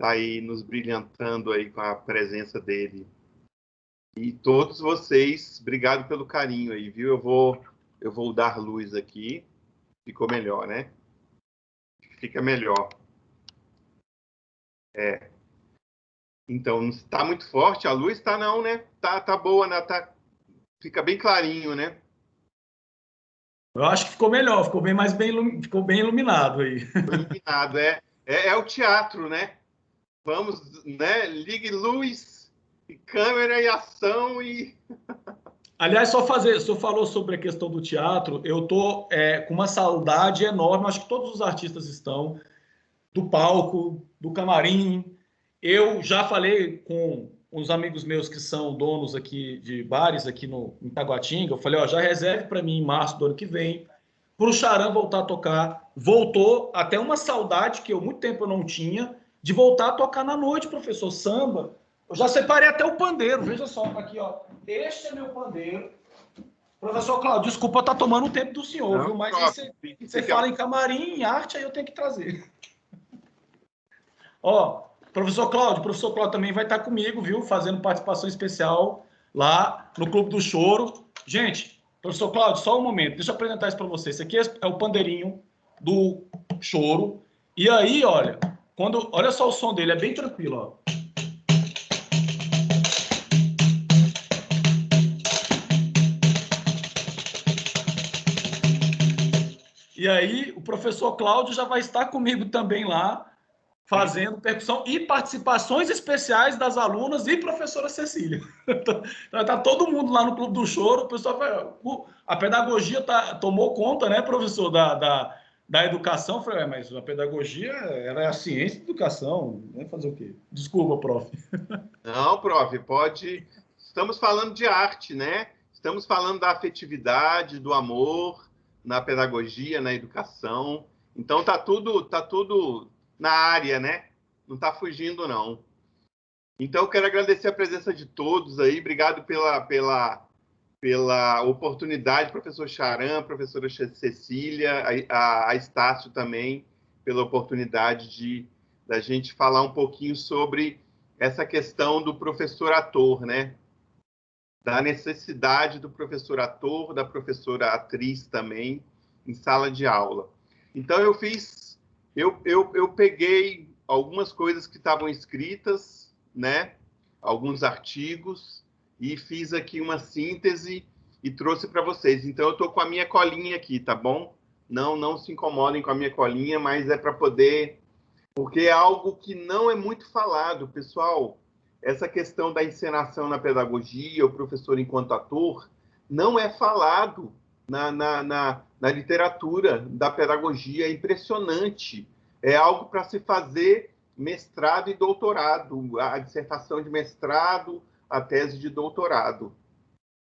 tá aí nos brilhantando aí com a presença dele. E todos vocês, obrigado pelo carinho aí, viu? Eu vou dar luz aqui. Ficou melhor, né? Fica melhor. Então, não está muito forte a luz? Tá não, né? Tá boa, né? Fica bem clarinho, né? Eu acho que ficou melhor, ficou bem iluminado aí. Iluminado, é o teatro, né? Vamos, né? Ligue luz, e câmera e ação e... Aliás, o senhor falou sobre a questão do teatro, eu tô com uma saudade enorme, acho que todos os artistas estão, do palco, do camarim. Eu já falei com uns amigos meus que são donos aqui de bares aqui em Taguatinga, eu falei, ó, já reserve para mim em março do ano que vem, para o Charan voltar a tocar. Voltou até uma saudade que eu muito tempo eu não tinha, de voltar a tocar na noite, professor, samba. Eu já separei até o pandeiro, veja só, aqui, ó. Este é meu pandeiro. Professor Cláudio, desculpa estar tomando o tempo do senhor, Não, viu? Mas você fala em camarim, em arte, aí eu tenho que trazer. Ó, professor Cláudio também vai estar comigo, viu? Fazendo participação especial lá no Clube do Choro. Gente, professor Cláudio, só um momento, deixa eu apresentar isso para vocês. Esse aqui é o pandeirinho do Choro. E aí, olha só o som dele, é bem tranquilo, ó. E aí, o professor Cláudio já vai estar comigo também lá, fazendo percussão e participações especiais das alunas e professora Cecília. Então, tá todo mundo lá no Clube do Choro, o pessoal a pedagogia tomou conta, né, professor, da educação. Falei, mas a pedagogia ela é a ciência da educação, né? Fazer o quê? Desculpa, prof. Não, prof, pode... Estamos falando de arte, né? Estamos falando da afetividade, do amor na pedagogia, na educação. Então tá tudo na área, né? Não tá fugindo, não. Então eu quero agradecer a presença de todos aí. Obrigado pela oportunidade, professor Charan, professora Cecília, a Estácio também, pela oportunidade da gente falar um pouquinho sobre essa questão do professor ator, né? Da necessidade do professor ator, da professora atriz também, em sala de aula. Então, eu peguei algumas coisas que estavam escritas, né? Alguns artigos, e fiz aqui uma síntese e trouxe para vocês. Então, eu estou com a minha colinha aqui, tá bom? Não se incomodem com a minha colinha, mas é para poder... Porque é algo que não é muito falado, pessoal. Essa questão da encenação na pedagogia, o professor enquanto ator, não é falado na literatura da pedagogia. É impressionante. É algo para se fazer mestrado e doutorado, a dissertação de mestrado, a tese de doutorado.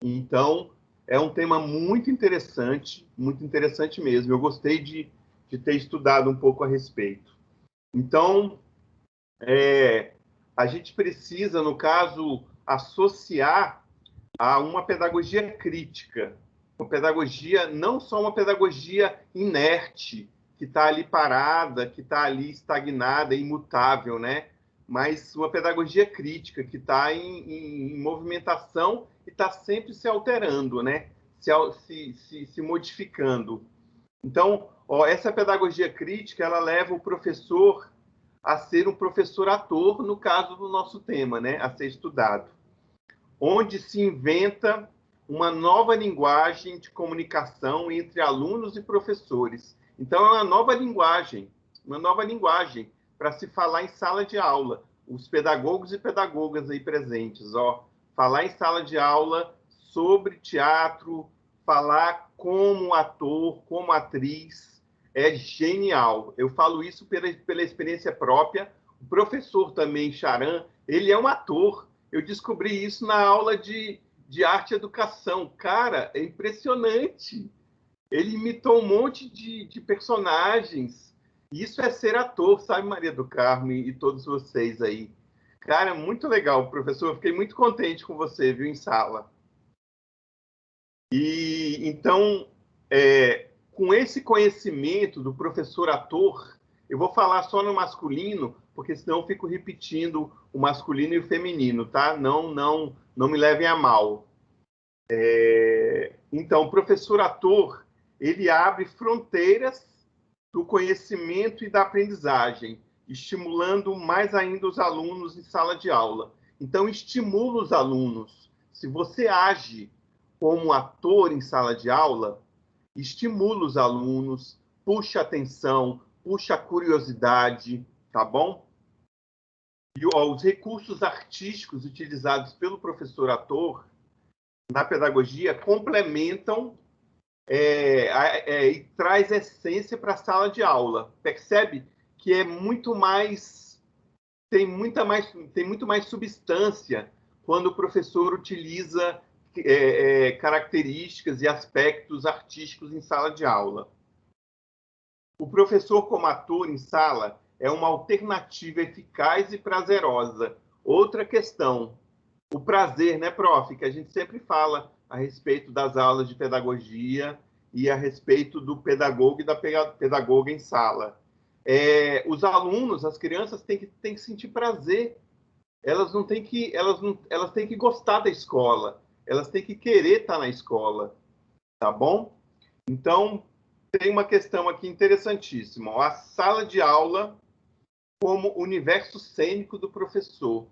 Então, é um tema muito interessante mesmo. Eu gostei de ter estudado um pouco a respeito. Então, a gente precisa, no caso, associar a uma pedagogia crítica, uma pedagogia, não só uma pedagogia inerte, que está ali parada, que está ali estagnada, imutável, né? Mas uma pedagogia crítica, que está em movimentação e está sempre se alterando, né? Se modificando. Então, essa pedagogia crítica, ela leva o professor a ser um professor ator, no caso do nosso tema, né, a ser estudado, onde se inventa uma nova linguagem de comunicação entre alunos e professores. Então, é uma nova linguagem para se falar em sala de aula. Os pedagogos e pedagogas aí presentes, falar em sala de aula sobre teatro, falar como ator, como atriz, é genial. Eu falo isso pela experiência própria. O professor também, Charan, ele é um ator. Eu descobri isso na aula de arte e educação. Cara, é impressionante. Ele imitou um monte de personagens. Isso é ser ator, sabe, Maria do Carmo e todos vocês aí. Cara, muito legal, professor. Eu fiquei muito contente com você, viu, em sala. E então, com esse conhecimento do professor ator, Eu vou falar só no masculino, porque senão eu fico repetindo o masculino e o feminino, tá? Não me levem a mal. Então, o professor ator, ele abre fronteiras do conhecimento e da aprendizagem, estimulando mais ainda os alunos em sala de aula. Então, estimula os alunos. Se você age como ator em sala de aula, estimula os alunos, puxa atenção, puxa a curiosidade, tá bom? E os recursos artísticos utilizados pelo professor ator na pedagogia complementam e traz essência para a sala de aula. Percebe que é muito mais tem muito mais substância quando o professor utiliza características e aspectos artísticos em sala de aula. O professor como ator em sala é uma alternativa eficaz e prazerosa. Outra questão, o prazer, né, prof? Que a gente sempre fala a respeito das aulas de pedagogia e a respeito do pedagogo e da pedagoga em sala. Os alunos, as crianças têm que sentir prazer. Elas têm que gostar da escola. Elas têm que querer estar na escola, tá bom? Então, tem uma questão aqui interessantíssima. A sala de aula como universo cênico do professor.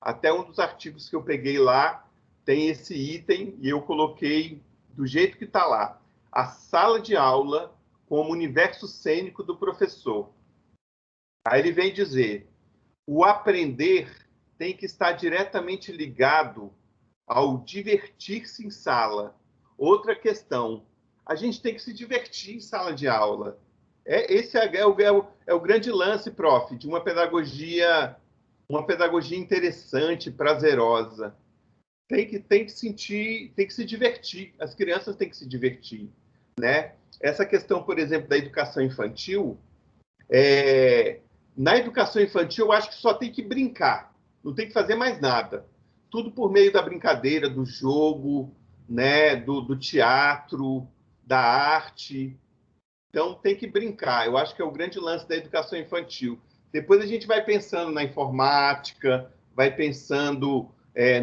Até um dos artigos que eu peguei lá tem esse item e eu coloquei do jeito que está lá. A sala de aula como universo cênico do professor. Aí ele vem dizer, o aprender tem que estar diretamente ligado ao divertir-se em sala. Outra questão, a gente tem que se divertir em sala de aula. Esse é o grande lance, prof, de uma pedagogia interessante, prazerosa. Tem que se divertir. As crianças têm que se divertir, né? Essa questão, por exemplo, da educação infantil, na educação infantil, eu acho que só tem que brincar, não tem que fazer mais nada. Tudo por meio da brincadeira, do jogo, né? do teatro, da arte. Então, tem que brincar. Eu acho que é o grande lance da educação infantil. Depois a gente vai pensando na informática, vai pensando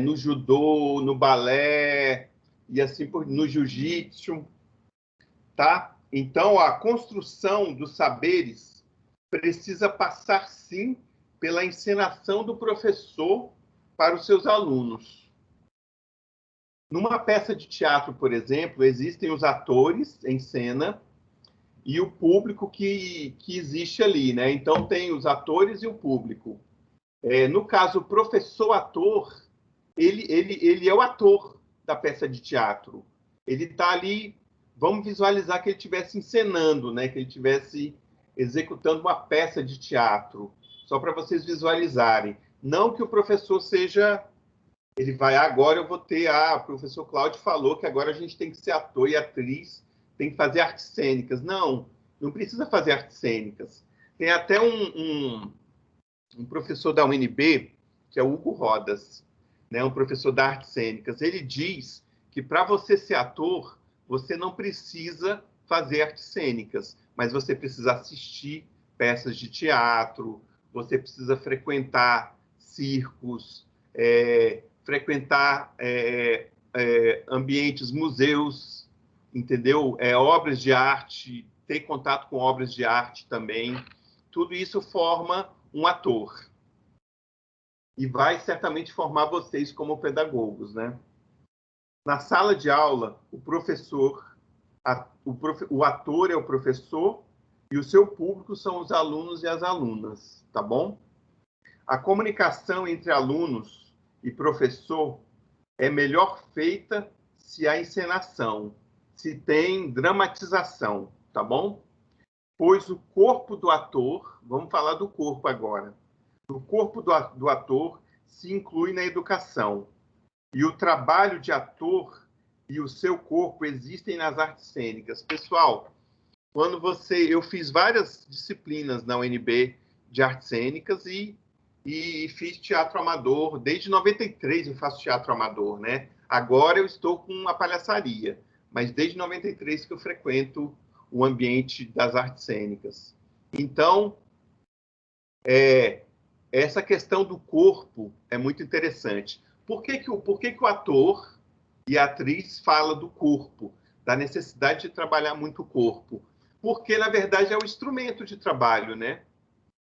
no judô, no balé, e assim no jiu-jitsu, tá? Então, a construção dos saberes precisa passar, sim, pela encenação do professor para os seus alunos. Numa peça de teatro, por exemplo, existem os atores em cena e o público que existe ali, né? Então, tem os atores e o público. No caso, o professor-ator, ele é o ator da peça de teatro. Ele está ali, vamos visualizar que ele estivesse encenando, né? Que ele estivesse executando uma peça de teatro, só para vocês visualizarem. Não que o professor seja... Ele vai, agora eu vou ter... o professor Cláudio falou que agora a gente tem que ser ator e atriz, tem que fazer artes cênicas. Não precisa fazer artes cênicas. Tem até um professor da UNB, que é o Hugo Rodas, né, um professor de artes cênicas. Ele diz que para você ser ator, você não precisa fazer artes cênicas, mas você precisa assistir peças de teatro, você precisa frequentar circos, frequentar ambientes, museus, entendeu? Obras de arte, ter contato com obras de arte também. Tudo isso forma um ator. E vai certamente formar vocês como pedagogos, né? Na sala de aula, o ator é o professor e o seu público são os alunos e as alunas, tá bom? A comunicação entre alunos e professor é melhor feita se há encenação, se tem dramatização, tá bom? Pois o corpo do ator, vamos falar do corpo agora, o corpo do ator se inclui na educação. E o trabalho de ator e o seu corpo existem nas artes cênicas. Pessoal, eu fiz várias disciplinas na UNB de artes cênicas e fiz teatro amador. Desde 93 eu faço teatro amador, né? Agora eu estou com uma palhaçaria, mas desde 93 que eu frequento o ambiente das artes cênicas. Então, essa questão do corpo é muito interessante. Por que o ator e a atriz falam do corpo, da necessidade de trabalhar muito o corpo? Porque, na verdade, é o instrumento de trabalho, né?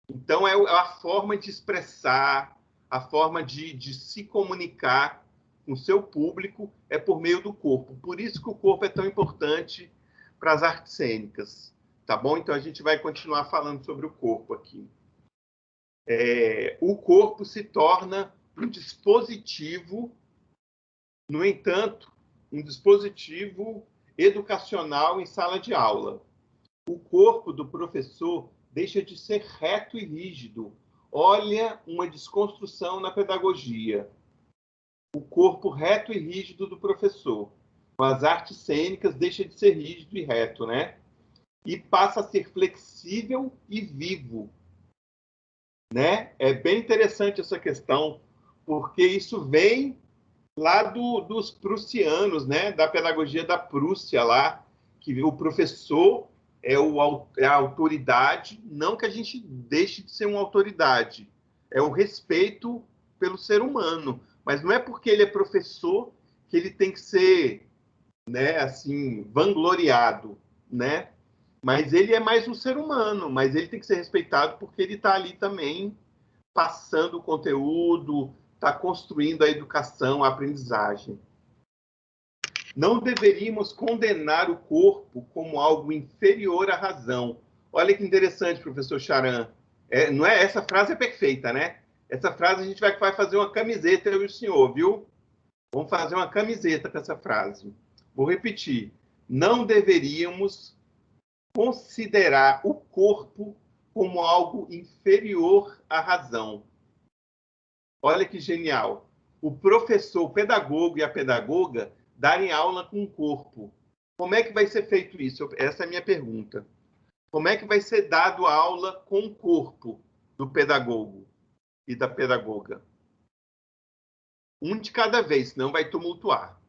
Então, é a forma de expressar, a forma de se comunicar com o seu público é por meio do corpo. Por isso que o corpo é tão importante para as artes cênicas, tá bom? Então, a gente vai continuar falando sobre o corpo aqui. O corpo se torna um dispositivo, no entanto, um dispositivo educacional em sala de aula. O corpo do professor deixa de ser reto e rígido. Olha uma desconstrução na pedagogia. O corpo reto e rígido do professor. Com as artes cênicas, deixa de ser rígido e reto, né? E passa a ser flexível e vivo, né? É bem interessante essa questão, porque isso vem lá dos prussianos, né? Da pedagogia da Prússia lá, que o professor é a autoridade, não que a gente deixe de ser uma autoridade, é o respeito pelo ser humano, mas não é porque ele é professor que ele tem que ser, né, assim, vangloriado, né? Mas ele é mais um ser humano, mas ele tem que ser respeitado porque ele está ali também passando o conteúdo, está construindo a educação, a aprendizagem. Não deveríamos condenar o corpo como algo inferior à razão. Olha que interessante, professor Charan. Não é? Essa frase é perfeita, né? Essa frase a gente vai fazer uma camiseta, eu e o senhor, viu? Vamos fazer uma camiseta com essa frase. Vou repetir. Não deveríamos considerar o corpo como algo inferior à razão. Olha que genial. O professor, o pedagogo e a pedagoga darem aula com o corpo. Como é que vai ser feito isso? Essa é a minha pergunta. Como é que vai ser dado a aula com o corpo do pedagogo e da pedagoga? Um de cada vez, senão vai tumultuar.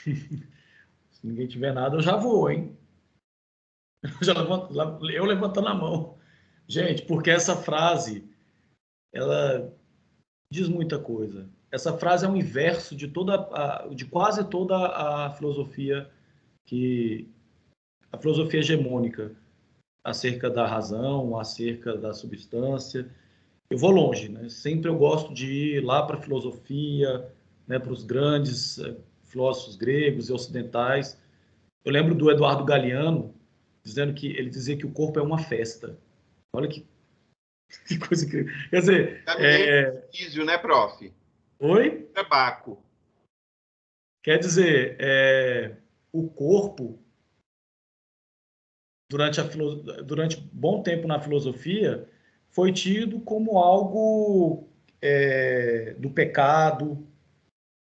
Se ninguém tiver nada, eu já vou, hein? Eu levantando a mão. Gente, porque essa frase, ela diz muita coisa. Essa frase é o inverso de quase toda a filosofia a filosofia hegemônica acerca da razão, acerca da substância. Eu vou longe, né? Sempre eu gosto de ir lá para a filosofia, né, para os grandes filósofos gregos e ocidentais. Eu lembro do Eduardo Galeano dizendo que ele dizia que o corpo é uma festa. Olha que coisa incrível. Quer dizer, Físio, né, prof? oi? Tabaco. Quer dizer, o corpo durante bom tempo na filosofia foi tido como algo do pecado,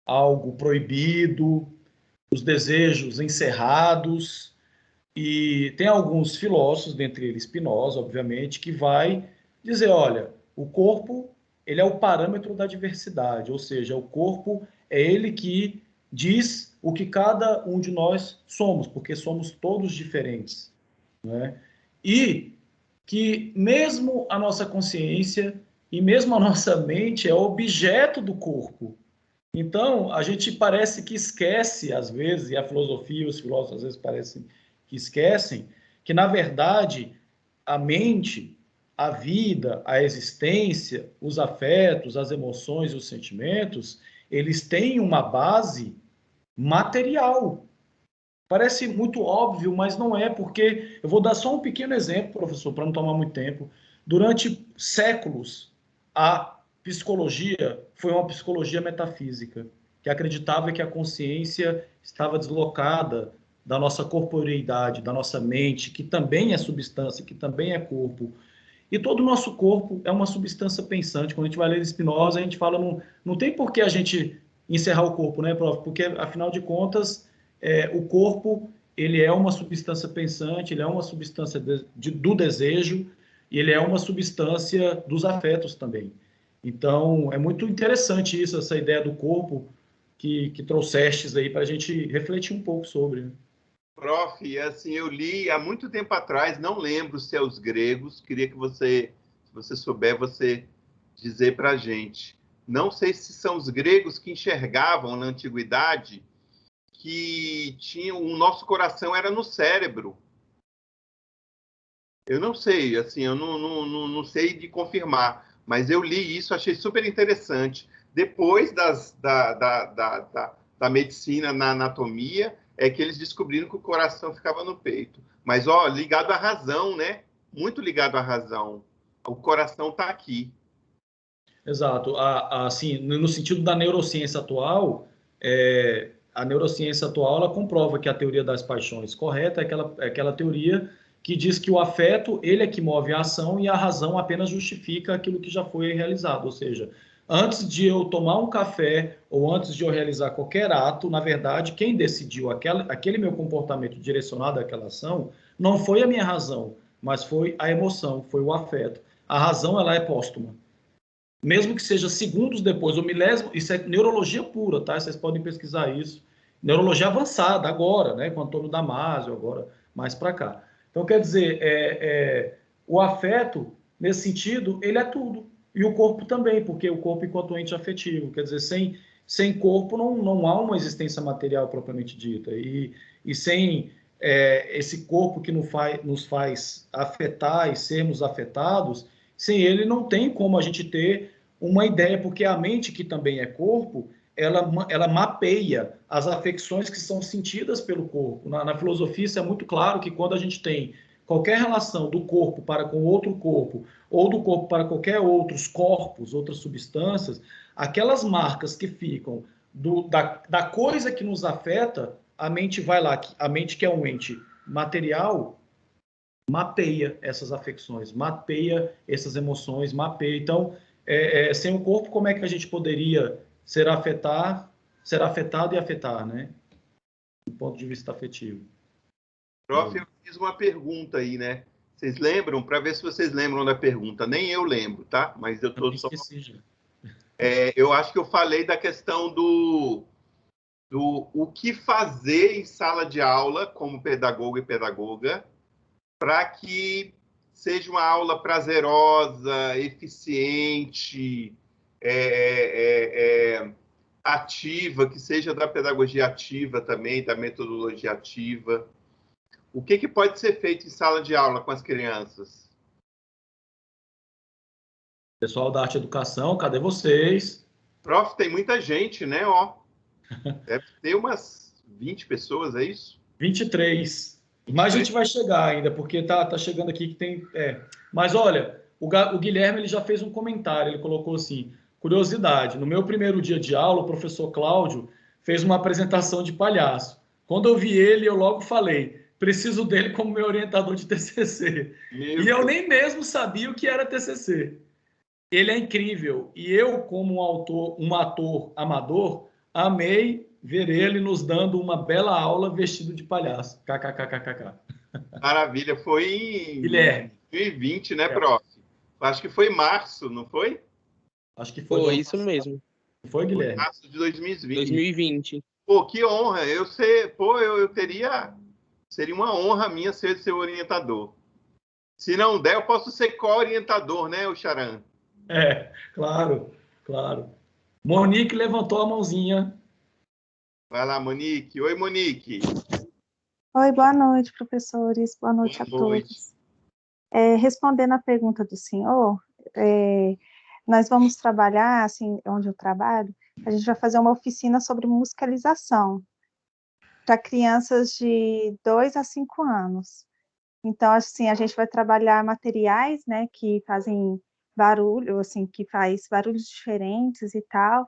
algo proibido, os desejos encerrados. E tem alguns filósofos, dentre eles Spinoza, obviamente, que vai dizer, olha, o corpo ele é o parâmetro da diversidade, ou seja, o corpo é ele que diz o que cada um de nós somos, porque somos todos diferentes, né? E que mesmo a nossa consciência e mesmo a nossa mente é objeto do corpo. Então, a gente parece que esquece, às vezes, e a filosofia e os filósofos às vezes parecem que esquecem, que, na verdade, a mente, a vida, a existência, os afetos, as emoções e os sentimentos, eles têm uma base material. Parece muito óbvio, mas não é, porque eu vou dar só um pequeno exemplo, professor, para não tomar muito tempo. Durante séculos, a psicologia foi uma psicologia metafísica, que acreditava que a consciência estava deslocada da nossa corporeidade, da nossa mente, que também é substância, que também é corpo. E todo o nosso corpo é uma substância pensante. Quando a gente vai ler Spinoza, a gente fala, não tem por que a gente encerrar o corpo, né, prof? Porque, afinal de contas, o corpo ele é uma substância pensante, ele é uma substância do desejo e ele é uma substância dos afetos também. Então, é muito interessante isso, essa ideia do corpo que trouxestes aí para a gente refletir um pouco sobre. Né? Prof, assim, eu li há muito tempo atrás, não lembro se é os gregos, queria que você, se você souber, você dizer para a gente. Não sei se são os gregos que enxergavam na antiguidade que tinha, o nosso coração era no cérebro. Eu não sei, assim, eu não sei de confirmar, mas eu li isso, achei super interessante. Depois da medicina na anatomia, é que eles descobriram que o coração ficava no peito. Mas, ó, ligado à razão, né? Muito ligado à razão. O coração está aqui. Exato. Assim, no sentido da neurociência atual, a neurociência atual ela comprova que a teoria das paixões correta é aquela teoria que diz que o afeto ele é que move a ação e a razão apenas justifica aquilo que já foi realizado. Ou seja, antes de eu tomar um café ou antes de eu realizar qualquer ato, na verdade, quem decidiu aquele meu comportamento direcionado àquela ação não foi a minha razão, mas foi a emoção, foi o afeto. A razão ela é póstuma. Mesmo que seja segundos depois, ou milésimo, isso é neurologia pura, tá? Vocês podem pesquisar isso. Neurologia avançada, agora, né? Com Antônio Damasio, agora mais para cá. Então, quer dizer, o afeto, nesse sentido, ele é tudo. E o corpo também, porque o corpo enquanto ente afetivo. Quer dizer, sem corpo não há uma existência material propriamente dita. E sem esse corpo que nos faz afetar e sermos afetados, sem ele não tem como a gente ter uma ideia, porque a mente, que também é corpo, ela mapeia as afecções que são sentidas pelo corpo. Na filosofia, isso é muito claro que quando a gente tem qualquer relação do corpo para com outro corpo, ou do corpo para qualquer outros corpos, outras substâncias, aquelas marcas que ficam da coisa que nos afeta, a mente vai lá, a mente que é um ente material, mapeia essas afecções, mapeia essas emoções, mapeia. Então, sem o corpo, como é que a gente poderia ser afetado e afetar, né? Do ponto de vista afetivo. Prof, eu fiz uma pergunta aí, né? Vocês lembram? Para ver se vocês lembram da pergunta. Nem eu lembro, tá? Mas eu tô só. Esqueci já. Eu acho que eu falei da questão do o que fazer em sala de aula, como pedagogo e pedagoga, para que seja uma aula prazerosa, eficiente, ativa, que seja da pedagogia ativa também, da metodologia ativa. O que pode ser feito em sala de aula com as crianças? Pessoal da arte e educação, cadê vocês? Prof, tem muita gente, né? Ó, deve ter umas 20 pessoas, é isso? 23. Mas a gente vai chegar ainda, porque tá chegando aqui que tem. Mas olha, o Guilherme ele já fez um comentário, ele colocou assim: curiosidade, no meu primeiro dia de aula, o professor Cláudio fez uma apresentação de palhaço. Quando eu vi ele, eu logo falei: preciso dele como meu orientador de TCC. E eu nem mesmo sabia o que era TCC. Ele é incrível. E eu, como um ator amador, amei ver ele nos dando uma bela aula vestido de palhaço. KKKKK. Maravilha. Foi em Guilherme. 2020, né, prof? Acho que foi em março, não foi? Acho que foi. Foi isso mesmo. Foi, Guilherme? Foi março de 2020. 2020. Pô, que honra. Eu teria... Seria uma honra minha ser seu orientador. Se não der, eu posso ser co-orientador, né, o Charan? Claro, claro. Monique levantou a mãozinha. Vai lá, Monique. Oi, Monique. Oi, boa noite, professores. Boa noite Boa noite. a todos. Respondendo a pergunta do senhor, nós vamos trabalhar, assim, onde eu trabalho, a gente vai fazer uma oficina sobre musicalização para crianças de 2 a 5 anos. Então, assim, a gente vai trabalhar materiais, né, que fazem barulho, assim, que faz barulhos diferentes e tal,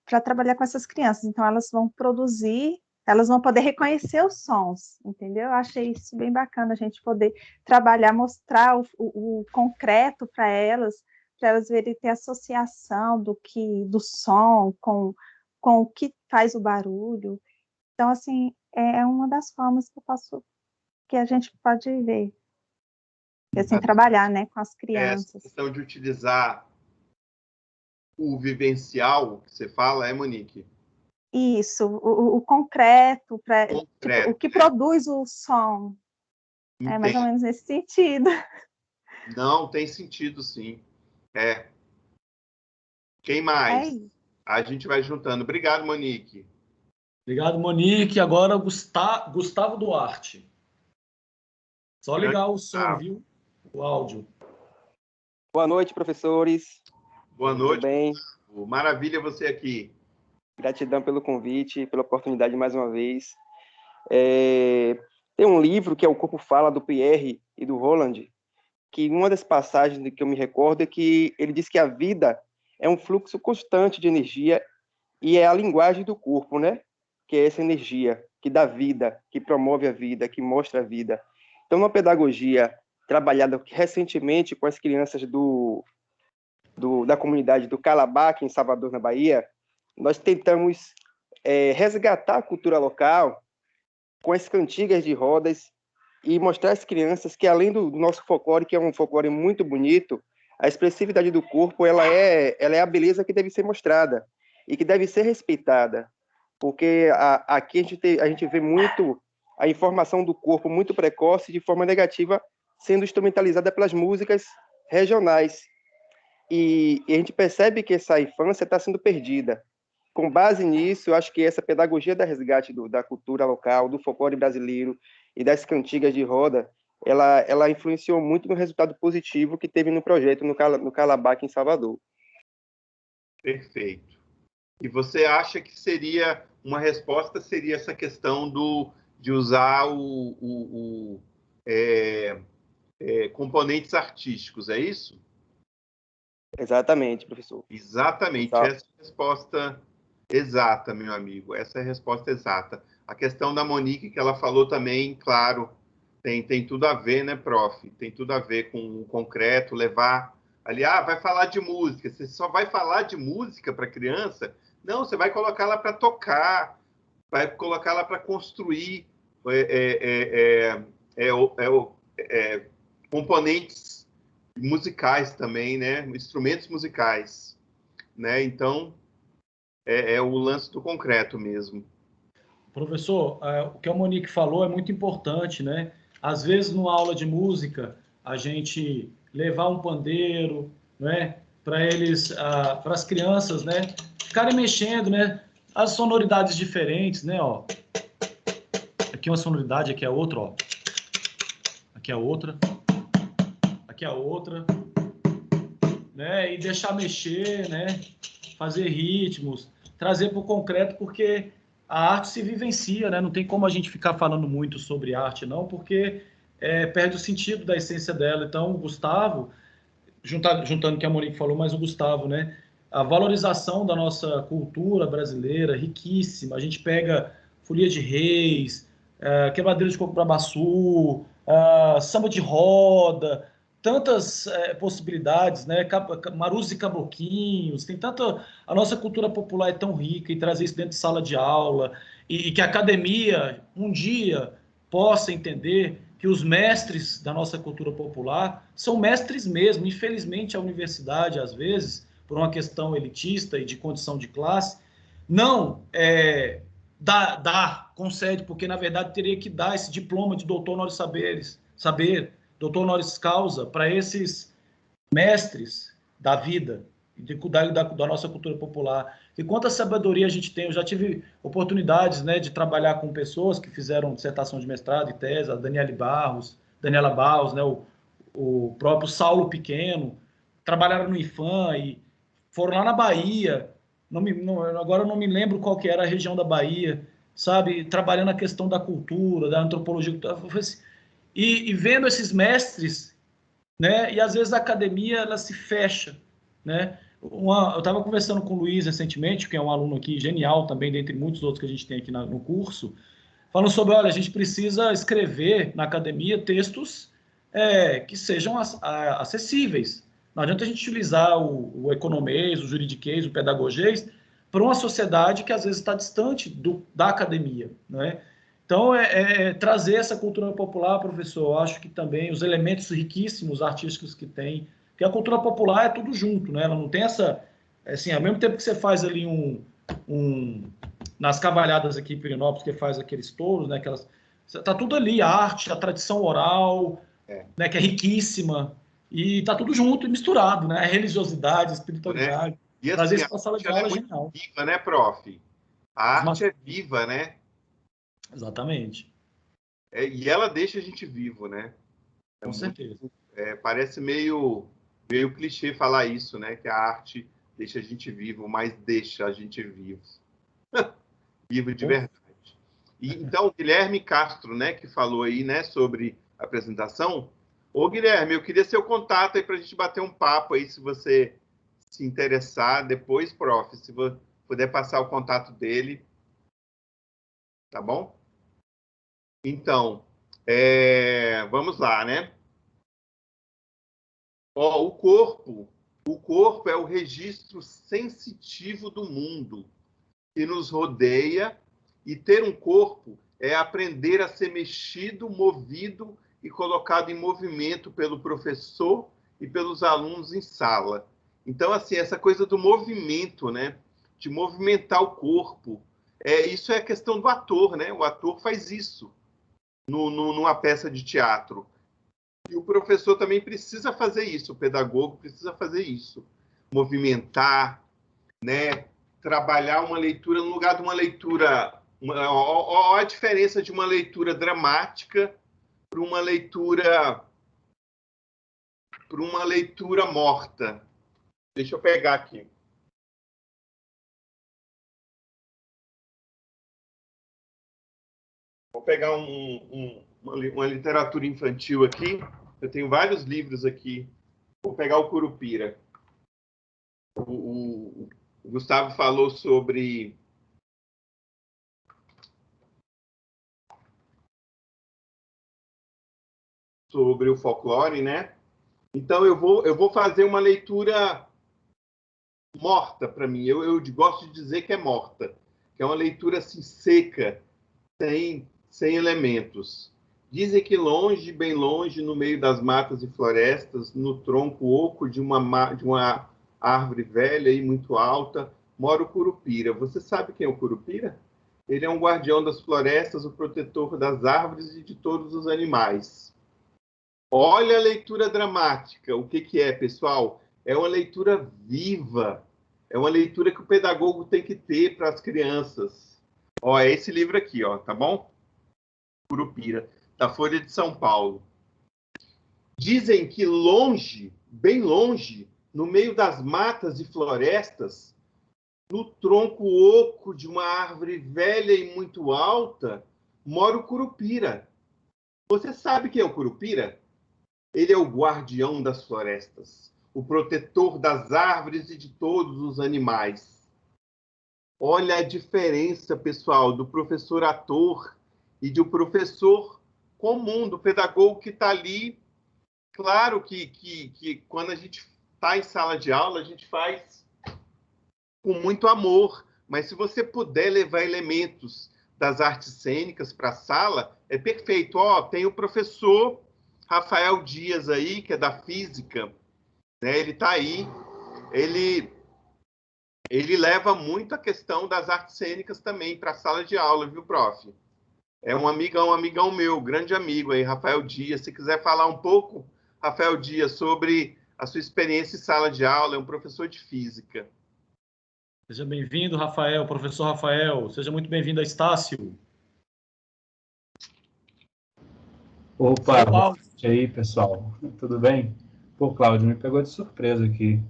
para trabalhar com essas crianças. Então, elas vão produzir, elas vão poder reconhecer os sons, entendeu? Eu achei isso bem bacana, a gente poder trabalhar, mostrar o concreto para elas verem, ter associação do som com o que faz o barulho. Então, assim, é uma das formas que a gente pode ver, assim, trabalhar, né, com as crianças. Essa questão de utilizar o vivencial, que você fala, Monique? Isso, o concreto, Concreto, o que produz o som. É mais ou Entendo. menos nesse sentido. Não, tem sentido, sim. Quem É mais? isso. A gente vai juntando. Obrigado, Monique. Obrigado, Monique. Agora, Gustavo Duarte. Só Grande ligar o som, Gustavo. viu? O áudio. Boa noite, professores. Boa Tudo noite. bem? Maravilha você aqui. Gratidão pelo convite, pela oportunidade mais uma vez. Tem um livro que é O Corpo Fala, do Pierre e do Roland, que uma das passagens que eu me recordo é que ele diz que a vida é um fluxo constante de energia e é a linguagem do corpo, né? Que é essa energia que dá vida, que promove a vida, que mostra a vida. Então, uma pedagogia trabalhada recentemente com as crianças da comunidade do Calabaque, em Salvador, na Bahia, nós tentamos resgatar a cultura local com as cantigas de rodas e mostrar às crianças que, além do nosso folclore, que é um folclore muito bonito, a expressividade do corpo ela é a beleza que deve ser mostrada e que deve ser respeitada, porque aqui a gente vê muito a informação do corpo muito precoce, de forma negativa, sendo instrumentalizada pelas músicas regionais. E a gente percebe que essa infância está sendo perdida. Com base nisso, eu acho que essa pedagogia da resgate da cultura local, do folclore brasileiro e das cantigas de roda, ela influenciou muito no resultado positivo que teve no projeto no Calabaque, em Salvador. Perfeito. E você acha que seria uma resposta seria essa questão de usar componentes artísticos, é isso? Exatamente, professor. Exatamente, essa é a resposta exata, meu amigo. Essa é a resposta exata. A questão da Monique, que ela falou também, claro, tem tudo a ver, né, prof? Tem tudo a ver com o concreto, levar ali, vai falar de música. Você só vai falar de música para criança? Não, você vai colocá-la para tocar, vai colocá-la para construir componentes musicais também, né? Instrumentos musicais, né? Então, é o lance do concreto mesmo. Professor, o que a Monique falou é muito importante, né? Às vezes, numa aula de música, a gente levar um pandeiro, né? Para eles, para as crianças, né? Ficarem mexendo, né? As sonoridades diferentes, né? Ó. Aqui uma sonoridade, aqui é outra, ó. Aqui é outra. Aqui é outra. Né? E deixar mexer, né? Fazer ritmos, trazer para o concreto, porque a arte se vivencia, né? Não tem como a gente ficar falando muito sobre arte, não, porque perde o sentido da essência dela. Então, o Gustavo, juntando o que a Monique falou, mas o Gustavo, né? A valorização da nossa cultura brasileira, riquíssima. A gente pega folia de reis, quebradeira de coco brabaçu, samba de roda, tantas possibilidades, né? Marus e caboclinhos, tem tanta... A nossa cultura popular é tão rica, e trazer isso dentro de sala de aula, e que a academia, um dia, possa entender que os mestres da nossa cultura popular são mestres mesmo. Infelizmente, a universidade, às vezes, por uma questão elitista e de condição de classe, não concede, porque, na verdade, teria que dar esse diploma de doutor honoris saber, doutor honoris causa, para esses mestres da vida, de cuidar da nossa cultura popular. E quanta sabedoria a gente tem. Eu já tive oportunidades, né, de trabalhar com pessoas que fizeram dissertação de mestrado e tese, a Daniela Barros, né, o próprio Saulo Pequeno, trabalharam no IFAM e foram lá na Bahia, agora eu não me lembro qual que era a região da Bahia, sabe, trabalhando a questão da cultura, da antropologia, e vendo esses mestres, né, e às vezes a academia ela se fecha, né? Eu estava conversando com o Luiz recentemente, que é um aluno aqui genial também, dentre muitos outros que a gente tem aqui no curso, falando sobre, olha, a gente precisa escrever na academia textos que sejam acessíveis. Não adianta a gente utilizar o economês, o juridiquês, o pedagogês para uma sociedade que às vezes está distante da academia, né? Então, trazer essa cultura popular, professor, eu acho que também os elementos riquíssimos artísticos que tem, porque a cultura popular é tudo junto, né? Ela não tem essa... Assim, ao mesmo tempo que você faz ali nas cavalhadas aqui em Pirenópolis, que faz aqueles touros, né? Tá tudo ali, a arte, a tradição oral, né? Que é riquíssima, e tá tudo junto e misturado, né? A religiosidade, a espiritualidade. E assim, Trazer isso para a sala de aula é muito genial. viva, né, prof? A arte é viva, né? Exatamente. E ela deixa a gente vivo, né? Com certeza. Parece meio clichê falar isso, né? Que a arte deixa a gente vivo, mas deixa a gente vivo. Vivo de verdade. Então, o Guilherme Castro, né, que falou aí, né, sobre a apresentação. Ô, Guilherme, eu queria seu contato aí para a gente bater um papo aí, se você se interessar. Depois, prof, se você puder passar o contato dele. Tá bom? Então, vamos lá, né? O corpo é o registro sensitivo do mundo que nos rodeia, e ter um corpo é aprender a ser mexido, movido e colocado em movimento pelo professor e pelos alunos em sala. Então, assim, essa coisa do movimento, né? De movimentar o corpo, isso é questão do ator, né? O ator faz isso numa peça de teatro. E o professor também precisa fazer isso, o pedagogo precisa fazer isso. Movimentar, né? Trabalhar uma leitura no lugar de uma leitura... Olha a diferença de uma leitura dramática para uma leitura morta. Deixa eu pegar aqui. Vou pegar uma literatura infantil aqui. Eu tenho vários livros aqui. Vou pegar o Curupira. O Gustavo falou sobre o folclore, né? Então, eu vou fazer uma leitura morta para mim. Eu gosto de dizer que é morta, que é uma leitura assim, seca, sem elementos. Dizem que longe, bem longe, no meio das matas e florestas, no tronco oco de uma árvore velha e muito alta, mora o Curupira. Você sabe quem é o Curupira? Ele é um guardião das florestas, o protetor das árvores e de todos os animais. Olha a leitura dramática. O que é, pessoal? É uma leitura viva. É uma leitura que o pedagogo tem que ter para as crianças. É esse livro aqui, tá bom? Curupira, da Folha de São Paulo. Dizem que longe, bem longe, no meio das matas e florestas, no tronco oco de uma árvore velha e muito alta, mora o Curupira. Você sabe quem é o Curupira? Ele é o guardião das florestas, o protetor das árvores e de todos os animais. Olha a diferença, pessoal, do professor ator e do professor comum, do pedagogo que está ali. Claro que quando a gente está em sala de aula, a gente faz com muito amor, mas se você puder levar elementos das artes cênicas para a sala, é perfeito. Tem o professor Rafael Dias aí, que é da física, né? Ele está aí, ele leva muito a questão das artes cênicas também para a sala de aula, viu, prof? É um amigão meu, grande amigo aí, Rafael Dias. Se quiser falar um pouco, Rafael Dias, sobre a sua experiência em sala de aula, é um professor de física. Seja bem-vindo, Rafael, professor Rafael. Seja muito bem-vindo a Estácio. Opa, e aí, pessoal? Tudo bem? Pô, Cláudio, me pegou de surpresa aqui.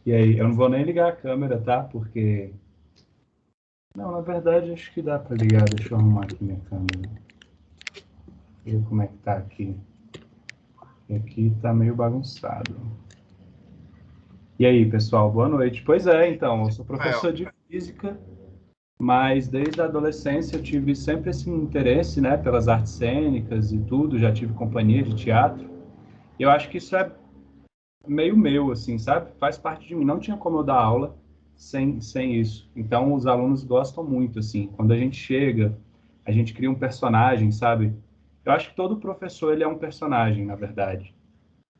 E aí, eu não vou nem ligar a câmera, tá? Porque... Não, na verdade, acho que dá para ligar. Deixa eu arrumar aqui minha câmera. Ver como é que tá aqui. E aqui tá meio bagunçado. E aí, pessoal, boa noite. Pois é, então, eu sou professor de física, mas desde a adolescência eu tive sempre esse interesse, né, pelas artes cênicas e tudo, já tive companhia de teatro. E eu acho que isso é meio meu, assim, sabe? Faz parte de mim. Não tinha como eu dar aula sem isso. Então, os alunos gostam muito, assim. Quando a gente chega, a gente cria um personagem, sabe? Eu acho que todo professor, ele é um personagem, na verdade.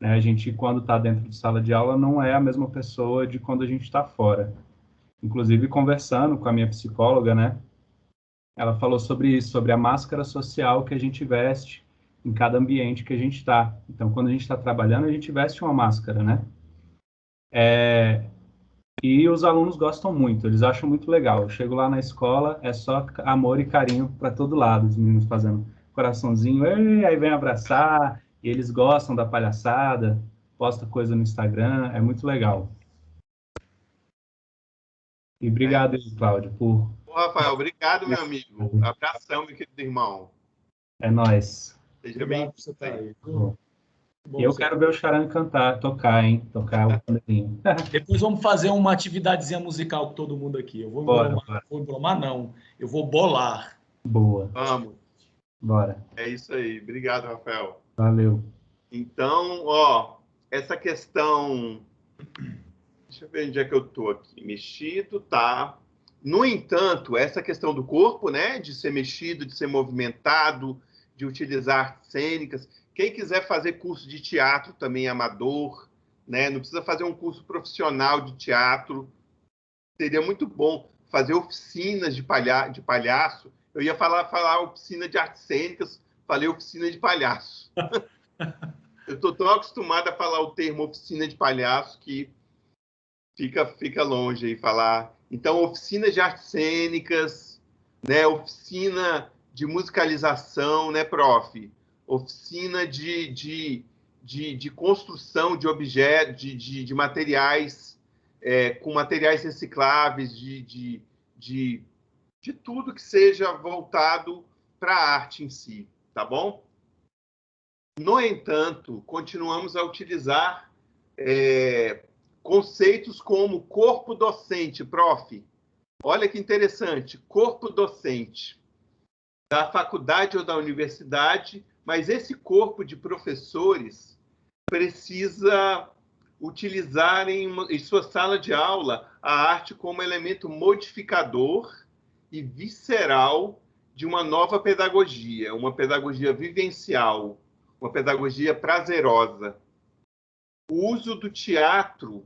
A gente, quando está dentro de sala de aula, não é a mesma pessoa de quando a gente está fora. Inclusive, conversando com a minha psicóloga, né? Ela falou sobre isso, sobre a máscara social que a gente veste em cada ambiente que a gente está. Então, quando a gente está trabalhando, a gente veste uma máscara, né? E os alunos gostam muito, eles acham muito legal. Eu chego lá na escola, é só amor e carinho para todo lado, os meninos fazendo coraçãozinho, aí vem abraçar, e eles gostam da palhaçada, posta coisa no Instagram, é muito legal. E obrigado, Cláudio, por... Ô, Rafael, obrigado, meu amigo. Abração, meu querido irmão. É nóis. Seja Obrigado bem. por você estar aí. E eu quero ver o Charan tocar o pandeirinho. Depois vamos fazer uma atividadezinha musical com todo mundo aqui. Eu vou embromar, vou embromar não. Eu vou bolar. Boa. Vamos. Bora. É isso aí. Obrigado, Rafael. Valeu. Então, ó, essa questão... Deixa eu ver onde é que eu tô aqui. Mexido, tá. No entanto, essa questão do corpo, né, de ser mexido, de ser movimentado, de utilizar artes cênicas. Quem quiser fazer curso de teatro também amador, né, não precisa fazer um curso profissional de teatro. Seria muito bom fazer oficinas de palhaço. Eu ia falar oficina de artes cênicas, falei oficina de palhaço. Eu estou tão acostumado a falar o termo oficina de palhaço que fica longe aí falar. Então, oficina de artes cênicas, né? Oficina de musicalização, né, prof? Oficina de construção de objetos, de materiais, com materiais recicláveis, de tudo que seja voltado para a arte em si, tá bom? No entanto, continuamos a utilizar conceitos como corpo docente, prof. Olha que interessante, corpo docente da faculdade ou da universidade, mas esse corpo de professores precisa utilizar em sua sala de aula a arte como elemento modificador e visceral de uma nova pedagogia, uma pedagogia vivencial, uma pedagogia prazerosa. O uso do teatro,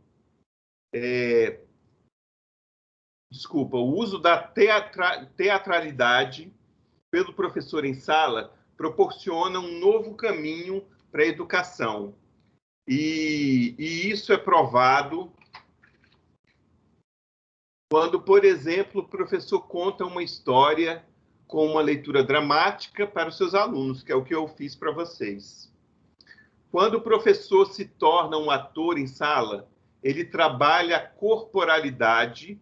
o uso da teatralidade pelo professor em sala proporciona um novo caminho para a educação. E isso é provado quando, por exemplo, o professor conta uma história com uma leitura dramática para os seus alunos, que é o que eu fiz para vocês. Quando o professor se torna um ator em sala, ele trabalha a corporalidade,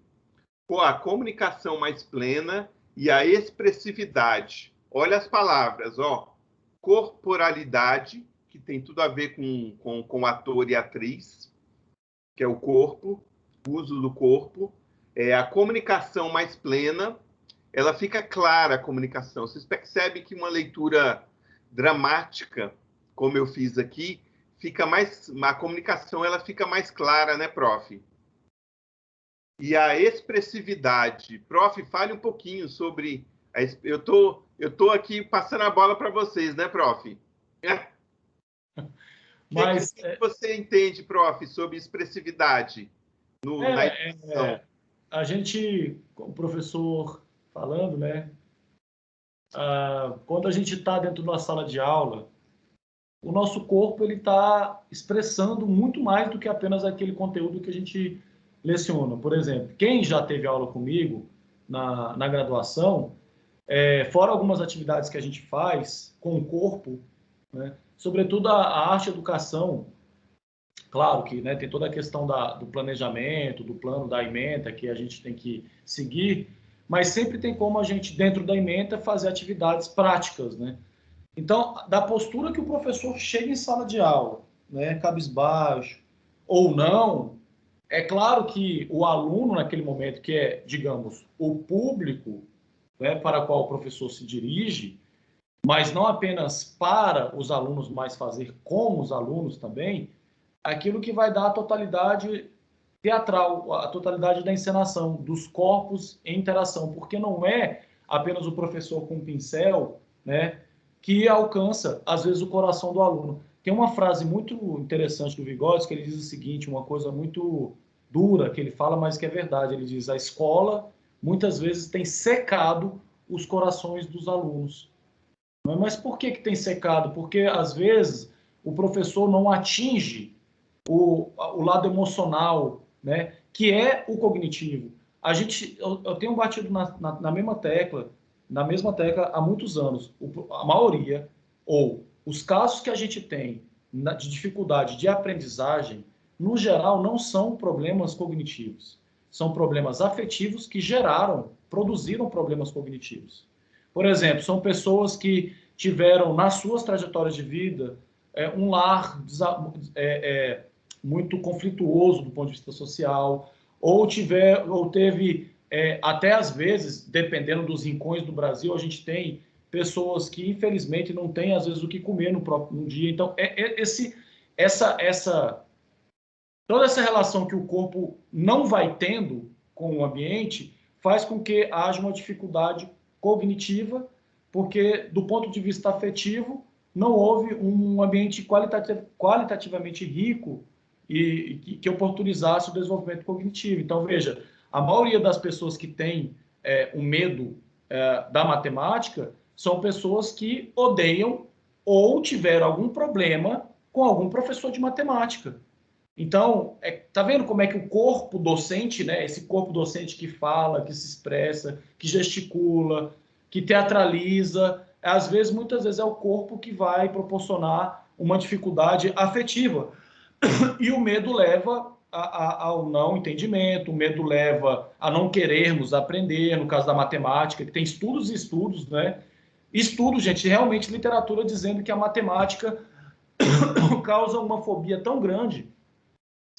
a comunicação mais plena e a expressividade. Olha as palavras, ó. Corporalidade, que tem tudo a ver com ator e atriz, que é o corpo, o uso do corpo. A comunicação mais plena, ela fica clara, a comunicação. Vocês percebem que uma leitura dramática, como eu fiz aqui, a comunicação ela fica mais clara, né, prof? E a expressividade. Prof, fale um pouquinho sobre... Eu tô aqui passando a bola para vocês, né, prof? Mas... O que você entende, prof, sobre expressividade na educação? A gente, o professor falando, né? Quando a gente está dentro de uma sala de aula, o nosso corpo ele está expressando muito mais do que apenas aquele conteúdo que a gente leciona. Por exemplo, quem já teve aula comigo na graduação, fora algumas atividades que a gente faz com o corpo, né, sobretudo a arte educação, claro que, né, tem toda a questão do planejamento, do plano da ementa que a gente tem que seguir, mas sempre tem como a gente, dentro da ementa, fazer atividades práticas, né? Então, da postura que o professor chega em sala de aula, né, cabisbaixo ou não, é claro que o aluno, naquele momento, que é, digamos, o público, né, para o qual o professor se dirige, mas não apenas para os alunos, mas fazer com os alunos também, aquilo que vai dar a totalidade teatral, a totalidade da encenação, dos corpos em interação, porque não é apenas o professor com o pincel, né, que alcança, às vezes, o coração do aluno. Tem uma frase muito interessante do Vygotsky, que ele diz o seguinte, uma coisa muito dura que ele fala, mas que é verdade. Ele diz: a escola muitas vezes tem secado os corações dos alunos. Mas por que tem secado? Porque, às vezes, o professor não atinge o lado emocional, né, que é o cognitivo. Eu tenho batido na mesma tecla há muitos anos. A maioria, ou os casos que a gente tem de dificuldade de aprendizagem, no geral, não são problemas cognitivos. São problemas afetivos que produziram problemas cognitivos. Por exemplo, são pessoas que tiveram, nas suas trajetórias de vida, um lar muito conflituoso do ponto de vista social, ou teve, até às vezes, dependendo dos rincões do Brasil, a gente tem pessoas que, infelizmente, não têm, às vezes, o que comer no dia. Então, toda essa relação que o corpo não vai tendo com o ambiente faz com que haja uma dificuldade cognitiva, porque, do ponto de vista afetivo, não houve um ambiente qualitativamente rico e que oportunizasse o desenvolvimento cognitivo. Então, veja, a maioria das pessoas que tem o medo da matemática são pessoas que odeiam ou tiveram algum problema com algum professor de matemática. Então, tá vendo como é que o corpo docente, né, esse corpo docente que fala, que se expressa, que gesticula, que teatraliza, muitas vezes é o corpo que vai proporcionar uma dificuldade afetiva. E o medo leva ao não entendimento, o medo leva a não querermos aprender, no caso da matemática, que tem estudos e estudos, né? Estudos, gente, realmente literatura dizendo que a matemática causa uma fobia tão grande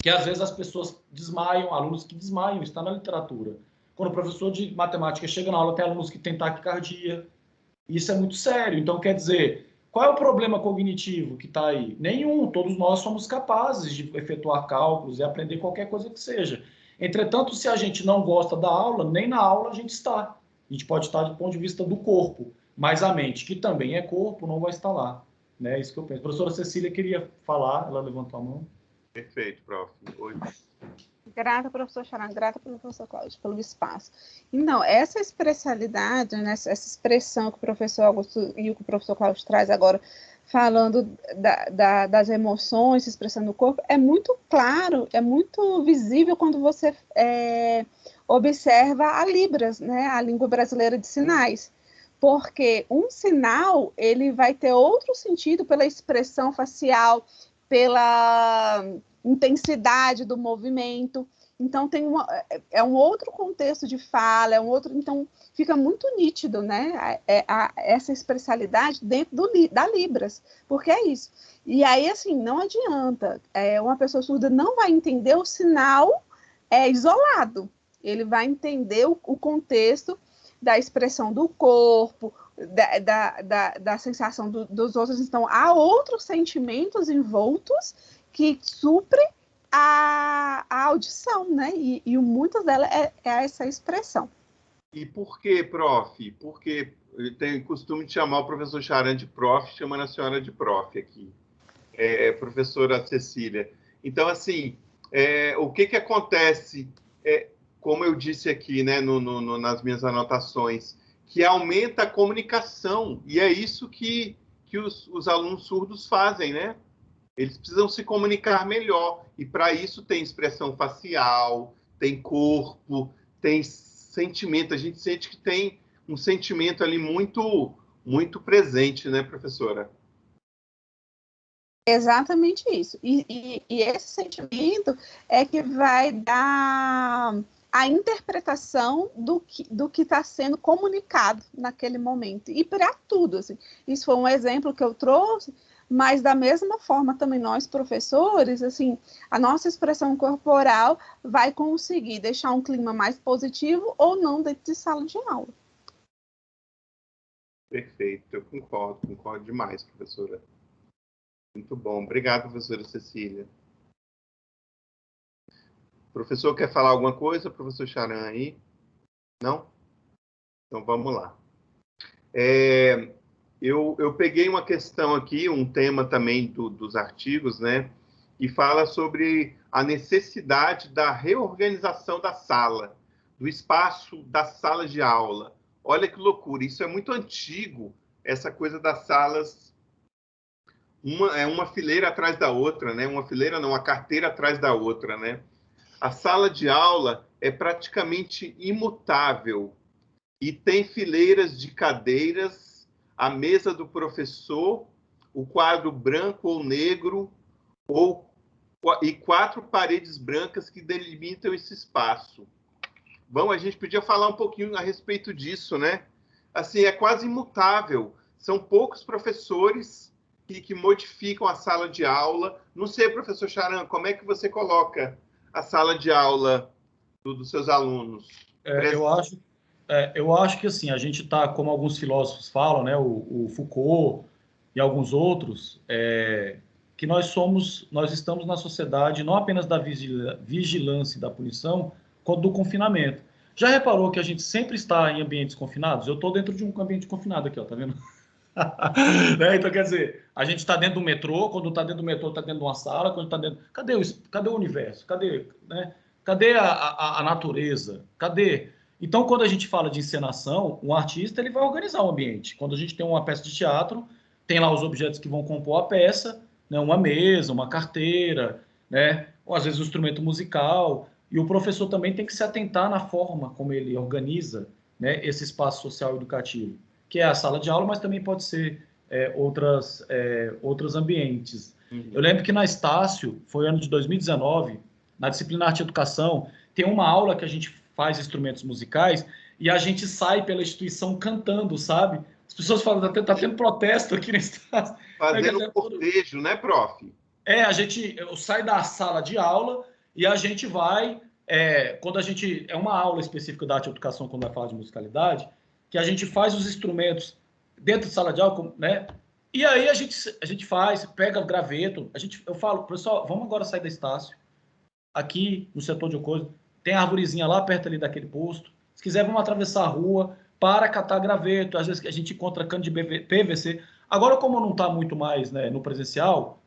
que às vezes as pessoas desmaiam, alunos que desmaiam, está na literatura. Quando o professor de matemática chega na aula, tem alunos que têm taquicardia. Isso é muito sério. Então, quer dizer, qual é o problema cognitivo que está aí? Nenhum. Todos nós somos capazes de efetuar cálculos e aprender qualquer coisa que seja. Entretanto, se a gente não gosta da aula, nem na aula a gente está. A gente pode estar do ponto de vista do corpo, mas a mente, que também é corpo, não vai estar lá. É isso que eu penso. A professora Cecília queria falar, ela levantou a mão. Perfeito, prof. Oi. Grata, professor Charan, grata, professor Cláudio, pelo espaço. E não, essa expressialidade, né, essa expressão que o professor Augusto e o que o professor Cláudio traz agora, falando das emoções, se expressando no corpo, é muito claro, é muito visível quando você observa a Libras, né, a língua brasileira de sinais. Porque um sinal, ele vai ter outro sentido pela expressão facial, pela intensidade do movimento. Então, é um outro contexto de fala, então fica muito nítido, né, essa expressialidade dentro da Libras, porque é isso. E aí, assim, não adianta, uma pessoa surda não vai entender o sinal isolado, ele vai entender o contexto da expressão do corpo, da sensação dos outros. Então, há outros sentimentos envoltos que suprem a audição, né? E muitas delas é essa expressão. E por que, prof? Porque eu tenho costume de chamar o professor Charan de prof, chamando a senhora de prof aqui. Professora Cecília. Então, assim, o que acontece, como eu disse aqui, né, nas minhas anotações, que aumenta a comunicação, e é isso que os alunos surdos fazem, né? Eles precisam se comunicar melhor, e para isso tem expressão facial, tem corpo, tem sentimento. A gente sente que tem um sentimento ali muito, muito presente, né, professora? Exatamente isso. E esse sentimento é que vai dar a interpretação do que está sendo comunicado naquele momento. E para tudo, assim. Isso foi um exemplo que eu trouxe, mas da mesma forma também nós, professores, assim, a nossa expressão corporal vai conseguir deixar um clima mais positivo ou não dentro de sala de aula. Perfeito, eu concordo demais, professora. Muito bom. Obrigado, professora Cecília. O professor quer falar alguma coisa, professor Charan, aí? Não? Então, vamos lá. Eu peguei uma questão aqui, um tema também dos artigos, né? e fala sobre a necessidade da reorganização da sala, do espaço da sala de aula. Olha que loucura, isso é muito antigo, essa coisa das salas, uma fileira atrás da outra, né? Uma fileira não, uma carteira atrás da outra, né? A sala de aula é praticamente imutável e tem fileiras de cadeiras, a mesa do professor, o quadro branco ou negro, e 4 paredes brancas que delimitam esse espaço. Bom, a gente podia falar um pouquinho a respeito disso, né? Assim, é quase imutável. São poucos professores que modificam a sala de aula. Não sei, professor Charan, como é que você coloca a sala de aula dos seus alunos? Eu acho que assim, a gente está, como alguns filósofos falam, né, o Foucault e alguns outros, que nós estamos na sociedade não apenas da vigilância e da punição, quanto do confinamento. Já reparou que a gente sempre está em ambientes confinados? Eu estou dentro de um ambiente confinado aqui, ó, tá vendo? Né? Então, quer dizer, a gente está dentro do metrô, quando está dentro do metrô, está dentro de uma sala, quando está dentro... Cadê o universo? Cadê, né? Cadê a natureza? Cadê? Então, quando a gente fala de encenação, um artista ele vai organizar o ambiente. Quando a gente tem uma peça de teatro, tem lá os objetos que vão compor a peça, né? Uma mesa, uma carteira, né? Ou às vezes um instrumento musical. E o professor também tem que se atentar na forma como ele organiza, né, esse espaço social educativo, que é a sala de aula, mas também pode ser outros ambientes. Uhum. Eu lembro que na Estácio, foi ano de 2019, na disciplina Arte e Educação, tem uma aula que a gente faz instrumentos musicais e a gente sai pela instituição cantando, sabe? As pessoas falam, tá tendo protesto aqui na Estácio. Fazendo um cortejo, né, prof? Eu saio da sala de aula e a gente vai, quando a gente, é uma aula específica da Arte e Educação, quando vai falar de musicalidade, que a gente faz os instrumentos dentro de sala de aula, né? E aí a gente faz, pega o graveto, eu falo, pessoal, vamos agora sair da Estácio, aqui no setor de coisa, tem a arvorezinha lá perto ali daquele posto, se quiser vamos atravessar a rua para catar graveto, às vezes a gente encontra cano de PVC. Agora, como não está muito mais, né, no presencial,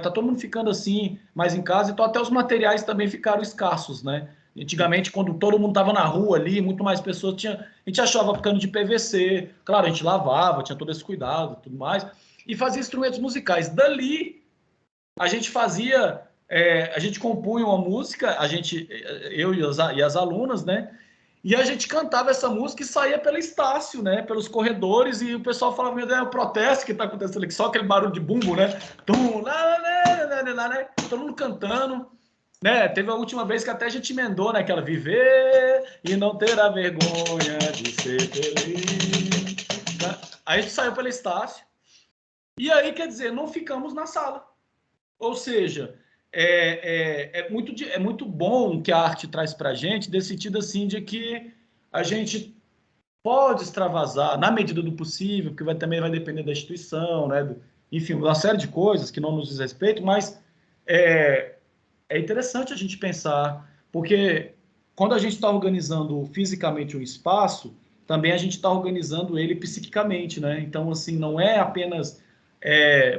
tá todo mundo ficando assim, mais em casa, então até os materiais também ficaram escassos, né? Antigamente, quando todo mundo estava na rua ali, muito mais pessoas, a gente achava cano de PVC, claro, a gente lavava, tinha todo esse cuidado e tudo mais, e fazia instrumentos musicais. Dali, a gente fazia, a gente compunha uma música, eu e as alunas, né? E a gente cantava essa música e saía pela Estácio, né? Pelos corredores, e o pessoal falava, meu Deus, é o protesto que está acontecendo aqui, só aquele barulho de bumbo, né? Todo mundo cantando, né? Teve a última vez que até a gente emendou, né? Aquela viver e não ter a vergonha de ser feliz. Aí a gente saiu pela Estácio. E aí, quer dizer, não ficamos na sala. Ou seja, é muito bom que a arte traz para a gente, nesse sentido assim, de que a gente pode extravasar, na medida do possível, porque também vai depender da instituição, né? Enfim, uma série de coisas que não nos diz respeito, mas é interessante a gente pensar, porque quando a gente está organizando fisicamente um espaço, também a gente está organizando ele psiquicamente, né? Então, assim, não é apenas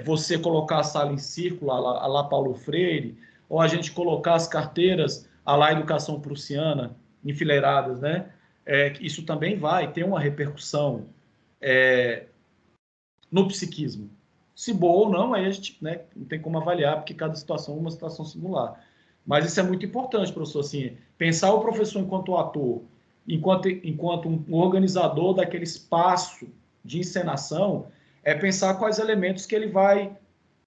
você colocar a sala em círculo, a lá Paulo Freire, ou a gente colocar as carteiras a lá Educação Prussiana, enfileiradas, né? Isso também vai ter uma repercussão no psiquismo. Se boa ou não, aí a gente, né, não tem como avaliar, porque cada situação é uma situação singular. Mas isso é muito importante, professor, assim, pensar o professor enquanto ator, enquanto um organizador daquele espaço de encenação, pensar quais elementos que ele vai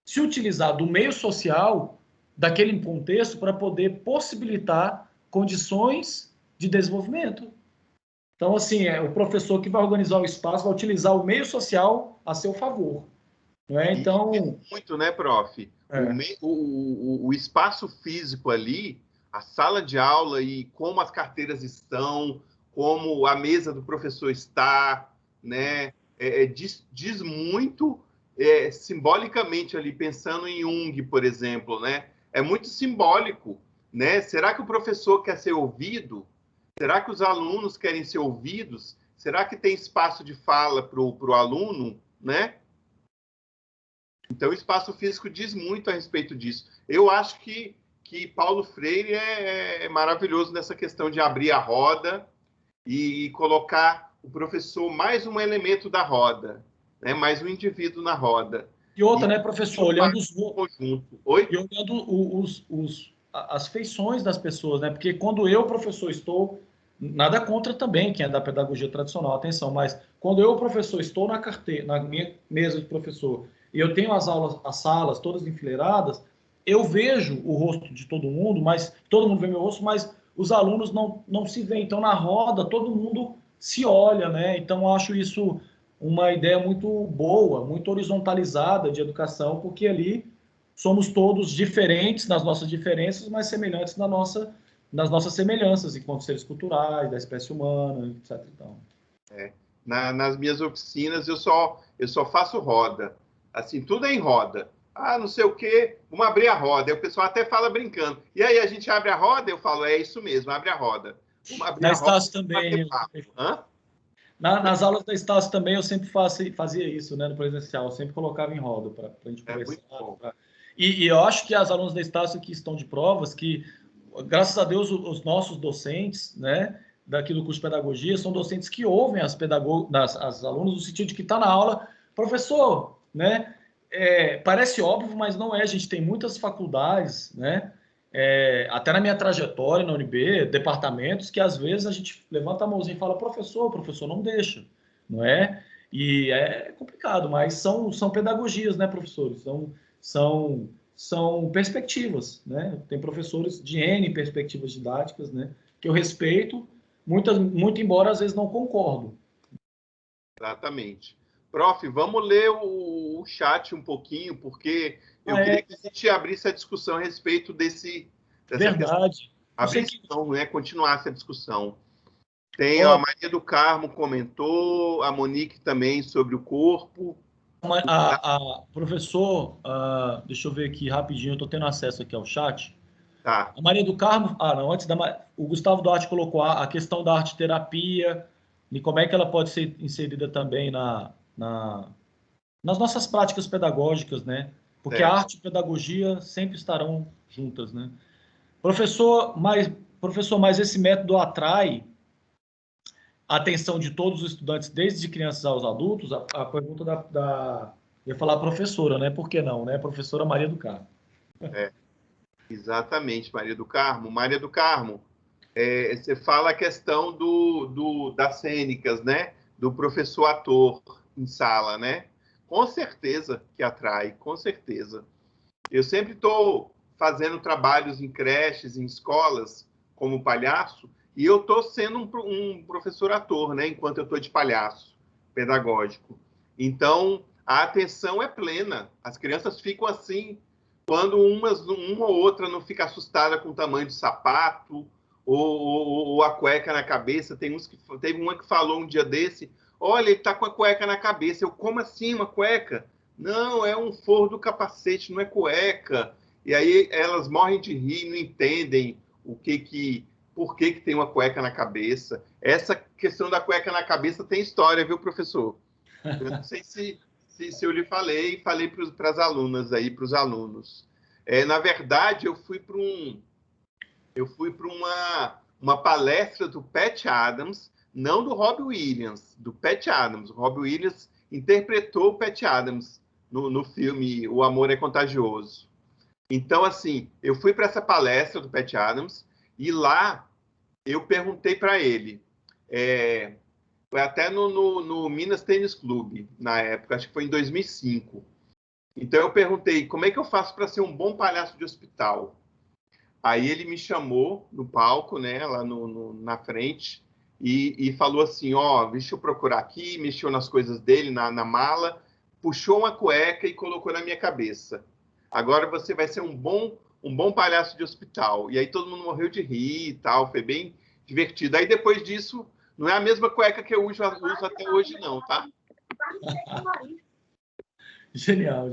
se utilizar do meio social, daquele contexto, para poder possibilitar condições de desenvolvimento. Então, assim, o professor que vai organizar o espaço vai utilizar o meio social a seu favor. Não é? Então... Muito, né, prof? O espaço físico ali, a sala de aula e como as carteiras estão, como a mesa do professor está, né? Diz muito simbolicamente ali, pensando em Jung, por exemplo, né? É muito simbólico, né? Será que o professor quer ser ouvido? Será que os alunos querem ser ouvidos? Será que tem espaço de fala para o aluno, né? Então, o espaço físico diz muito a respeito disso. Eu acho que Paulo Freire é maravilhoso nessa questão de abrir a roda e colocar o professor mais um elemento da roda, né? Mais um indivíduo na roda. E outra, né, professor, olhando os conjunto. Oi? E olhando as feições das pessoas, né? Porque quando eu, professor, estou, nada contra também quem é da pedagogia tradicional, atenção, mas quando eu, professor, estou na minha mesa de professor e eu tenho as salas todas enfileiradas, eu vejo o rosto de todo mundo, mas todo mundo vê meu rosto, mas os alunos não se veem. Então, na roda, todo mundo se olha, né? Então, eu acho isso uma ideia muito boa, muito horizontalizada de educação, porque ali somos todos diferentes nas nossas diferenças, mas semelhantes nas nossas semelhanças, enquanto seres culturais, da espécie humana, etc. Então. Nas minhas oficinas, eu só faço roda. Assim, tudo é em roda. Ah, não sei o quê, vamos abrir a roda. Aí o pessoal até fala brincando. E aí a gente abre a roda, eu falo, é isso mesmo, abre a roda. Vamos abrir Na a roda. Estácio também. Nas aulas da Estácio também eu sempre fazia isso, né, no presencial. Eu sempre colocava em roda para a gente conversar. E eu acho que as alunas da Estácio que estão de provas, que, graças a Deus, os nossos docentes, né, daqui do curso de pedagogia, são docentes que ouvem as alunas no sentido de que está na aula, professor, né, parece óbvio, mas não é. A gente tem muitas faculdades, né, até na minha trajetória na UNB, departamentos que às vezes a gente levanta a mãozinha e fala, professor, não deixa, não é? E é complicado, mas são pedagogias, né, professores? São perspectivas, né? Tem professores de N perspectivas didáticas, né? Que eu respeito, muito embora às vezes não concordo. Exatamente. Prof, vamos ler o chat um pouquinho, porque eu queria que a gente abrisse a discussão a respeito dessa Verdade. questão. Né? Continuar essa discussão. Tem a Maria do Carmo comentou, a Monique também sobre o corpo. Professor, deixa eu ver aqui rapidinho, eu estou tendo acesso aqui ao chat. Tá. A Maria do Carmo, o Gustavo Duarte colocou a questão da arte-terapia e como é que ela pode ser inserida também nas nossas práticas pedagógicas, né? Porque a arte e a pedagogia sempre estarão juntas, né? Professor, mas esse método atrai a atenção de todos os estudantes, desde crianças aos adultos? A pergunta eu ia falar professora, né? Por que não, né? Professora Maria do Carmo. Exatamente, Maria do Carmo. Maria do Carmo, você fala a questão das cênicas, né? Do professor ator em sala, né? Com certeza que atrai, com certeza. Eu sempre estou fazendo trabalhos em creches, em escolas, como palhaço, e eu estou sendo um professor ator, né? Enquanto eu estou de palhaço pedagógico. Então, a atenção é plena. As crianças ficam assim, quando uma ou outra não fica assustada com o tamanho do sapato ou a cueca na cabeça. Teve uma que falou um dia desse, olha, ele está com a cueca na cabeça. Eu, como assim uma cueca? Não, é um forro do capacete, não é cueca. E aí elas morrem de rir, não entendem por que tem uma cueca na cabeça. Essa questão da cueca na cabeça tem história, viu, professor? Eu não sei se eu lhe falei para as alunas aí, para os alunos. Na verdade, eu fui para uma palestra do Pat Adams, não do Robbie Williams, do Pat Adams. O Robbie Williams interpretou o Pat Adams no filme O Amor é Contagioso. Então, assim, eu fui para essa palestra do Pat Adams e lá eu perguntei para ele, foi até no Minas Tênis Clube, na época, acho que foi em 2005. Então eu perguntei, como é que eu faço para ser um bom palhaço de hospital? Aí ele me chamou no palco, né, lá na frente, e falou assim, deixa eu procurar aqui, mexeu nas coisas dele, na mala, puxou uma cueca e colocou na minha cabeça. Agora você vai ser um bom palhaço de hospital. E aí todo mundo morreu de rir e tal, foi bem divertido. Aí depois disso, não é a mesma cueca que eu uso até hoje não, tá? Genial.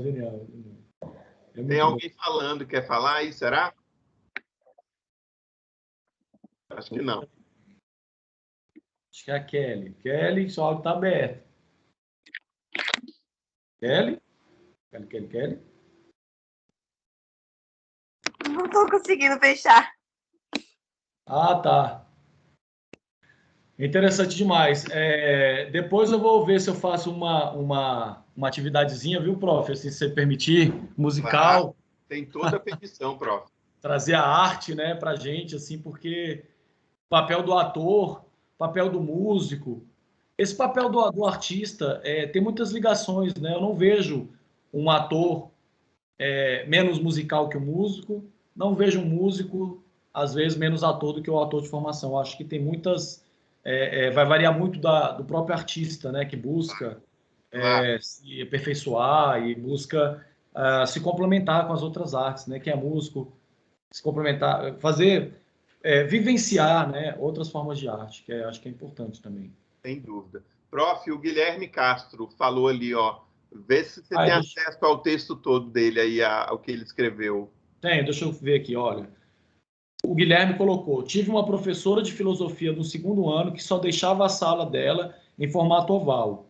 Tem alguém falando, quer falar aí, será? Acho que não. Acho que é a Kelly. Kelly, seu áudio está aberto. Kelly? Kelly? Não estou conseguindo fechar. Ah, tá. Interessante demais. Depois eu vou ver se eu faço uma atividadezinha, viu, prof? Assim, se você permitir, musical. Claro, tem toda a permissão, prof. Trazer a arte, né, para a gente, assim, porque o papel do ator, papel do músico, esse papel do artista tem muitas ligações, né? Eu não vejo um ator menos musical que o músico, não vejo um músico, às vezes, menos ator do que o ator de formação. Eu acho que tem muitas... vai variar muito do próprio artista, né? Que busca se aperfeiçoar e busca se complementar com as outras artes, né? Quem é músico, se complementar, vivenciar, né? Outras formas de arte, que acho que é importante também. Sem dúvida. Prof, o Guilherme Castro falou ali, ó. Vê se você tem acesso ao texto todo dele aí, ao que ele escreveu. Tem, deixa eu ver aqui, olha. O Guilherme colocou: tive uma professora de filosofia no segundo ano que só deixava a sala dela em formato oval.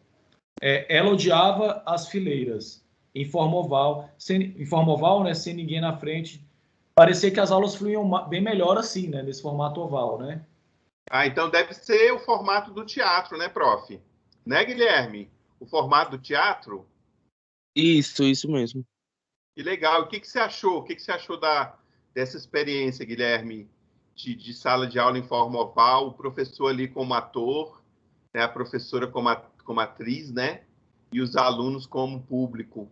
Ela odiava as fileiras em forma oval, né, sem ninguém na frente. Parecia que as aulas fluíam bem melhor assim, né, nesse formato oval, né? Ah, então deve ser o formato do teatro, né, prof? Né, Guilherme? O formato do teatro? Isso mesmo. Que legal. O que você achou? O que você achou dessa experiência, Guilherme, de sala de aula em forma oval, o professor ali como ator, né, a professora como atriz, né? E os alunos como público?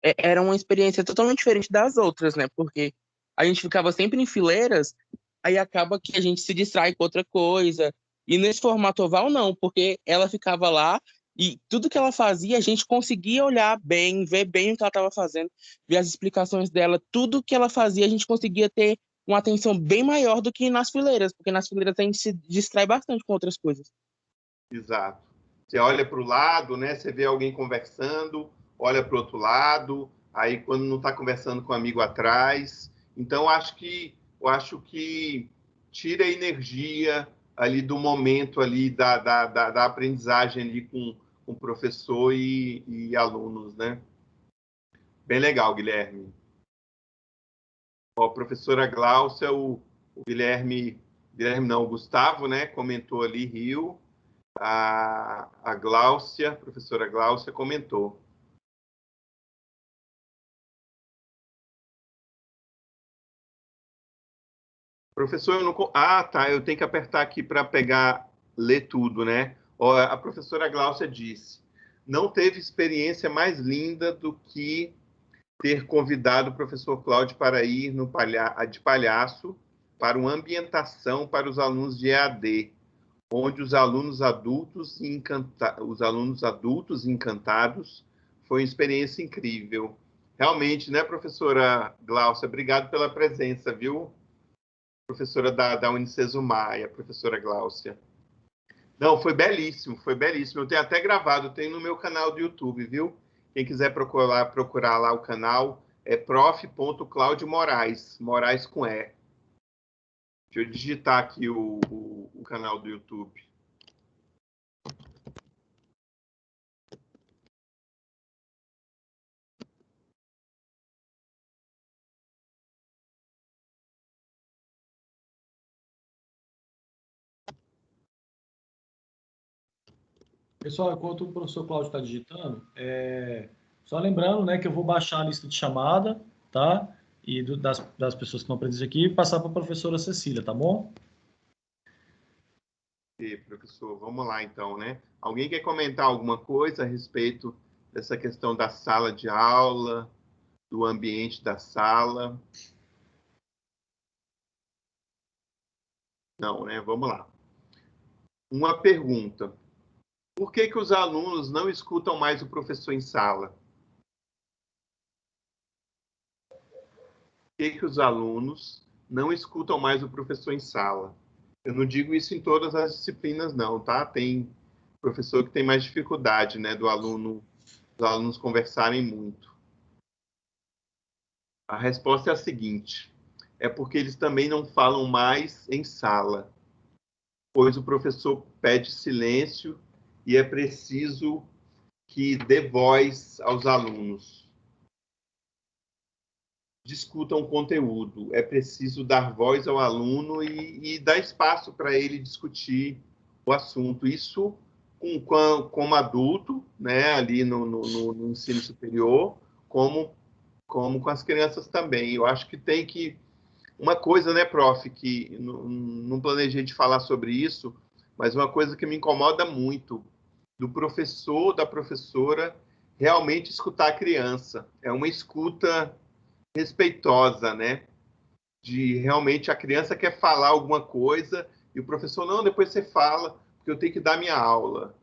Era uma experiência totalmente diferente das outras, né? Porque a gente ficava sempre em fileiras, aí acaba que a gente se distrai com outra coisa. E nesse formato oval, não, porque ela ficava lá e tudo que ela fazia, a gente conseguia olhar bem, ver bem o que ela estava fazendo, ver as explicações dela, tudo que ela fazia, a gente conseguia ter uma atenção bem maior do que nas fileiras, porque nas fileiras a gente se distrai bastante com outras coisas. Exato. Você olha para o lado, né? Você vê alguém conversando, olha para o outro lado, aí quando não está conversando com o amigo atrás. Então, eu acho que tira a energia ali do momento ali da aprendizagem ali com o professor e alunos, né? Bem legal, Guilherme. Ó, a professora Gláucia, o Guilherme não, o Gustavo, né? Comentou ali, riu. A Gláucia, a professora Gláucia, comentou. Professor, eu não... Ah, tá, eu tenho que apertar aqui para ler tudo, né? Ó, a professora Gláucia disse: não teve experiência mais linda do que ter convidado o professor Cláudio para ir de palhaço para uma ambientação para os alunos de EAD, onde os alunos adultos encantados, foi uma experiência incrível. Realmente, né, professora Gláucia? Obrigado pela presença, viu? Professora da Unicesumar, a professora Gláucia. Não, foi belíssimo, foi belíssimo. Eu tenho até gravado, tem no meu canal do YouTube, viu? Quem quiser procurar lá o canal, é prof.claudiomoraes, Moraes com E. Deixa eu digitar aqui o canal do YouTube. Pessoal, enquanto o professor Cláudio está digitando, só lembrando, né, que eu vou baixar a lista de chamada, tá? E das pessoas que estão presentes aqui e passar para a professora Cecília, tá bom? E, professor, vamos lá então, né? Alguém quer comentar alguma coisa a respeito dessa questão da sala de aula, do ambiente da sala? Não, né? Vamos lá. Uma pergunta. Por que os alunos não escutam mais o professor em sala? Por que os alunos não escutam mais o professor em sala? Eu não digo isso em todas as disciplinas, não, tá? Tem professor que tem mais dificuldade, né, dos alunos conversarem muito. A resposta é a seguinte: é porque eles também não falam mais em sala, pois o professor pede silêncio e é preciso que dê voz aos alunos. Discutam o conteúdo. É preciso dar voz ao aluno e dar espaço para ele discutir o assunto. Isso como adulto, né, ali no ensino superior, como com as crianças também. Eu acho que tem que... Uma coisa, né, prof, que não planejei de falar sobre isso, mas uma coisa que me incomoda muito, do professor, da professora, realmente escutar a criança. É uma escuta respeitosa, né? De realmente a criança quer falar alguma coisa e o professor, não, depois você fala, porque eu tenho que dar minha aula,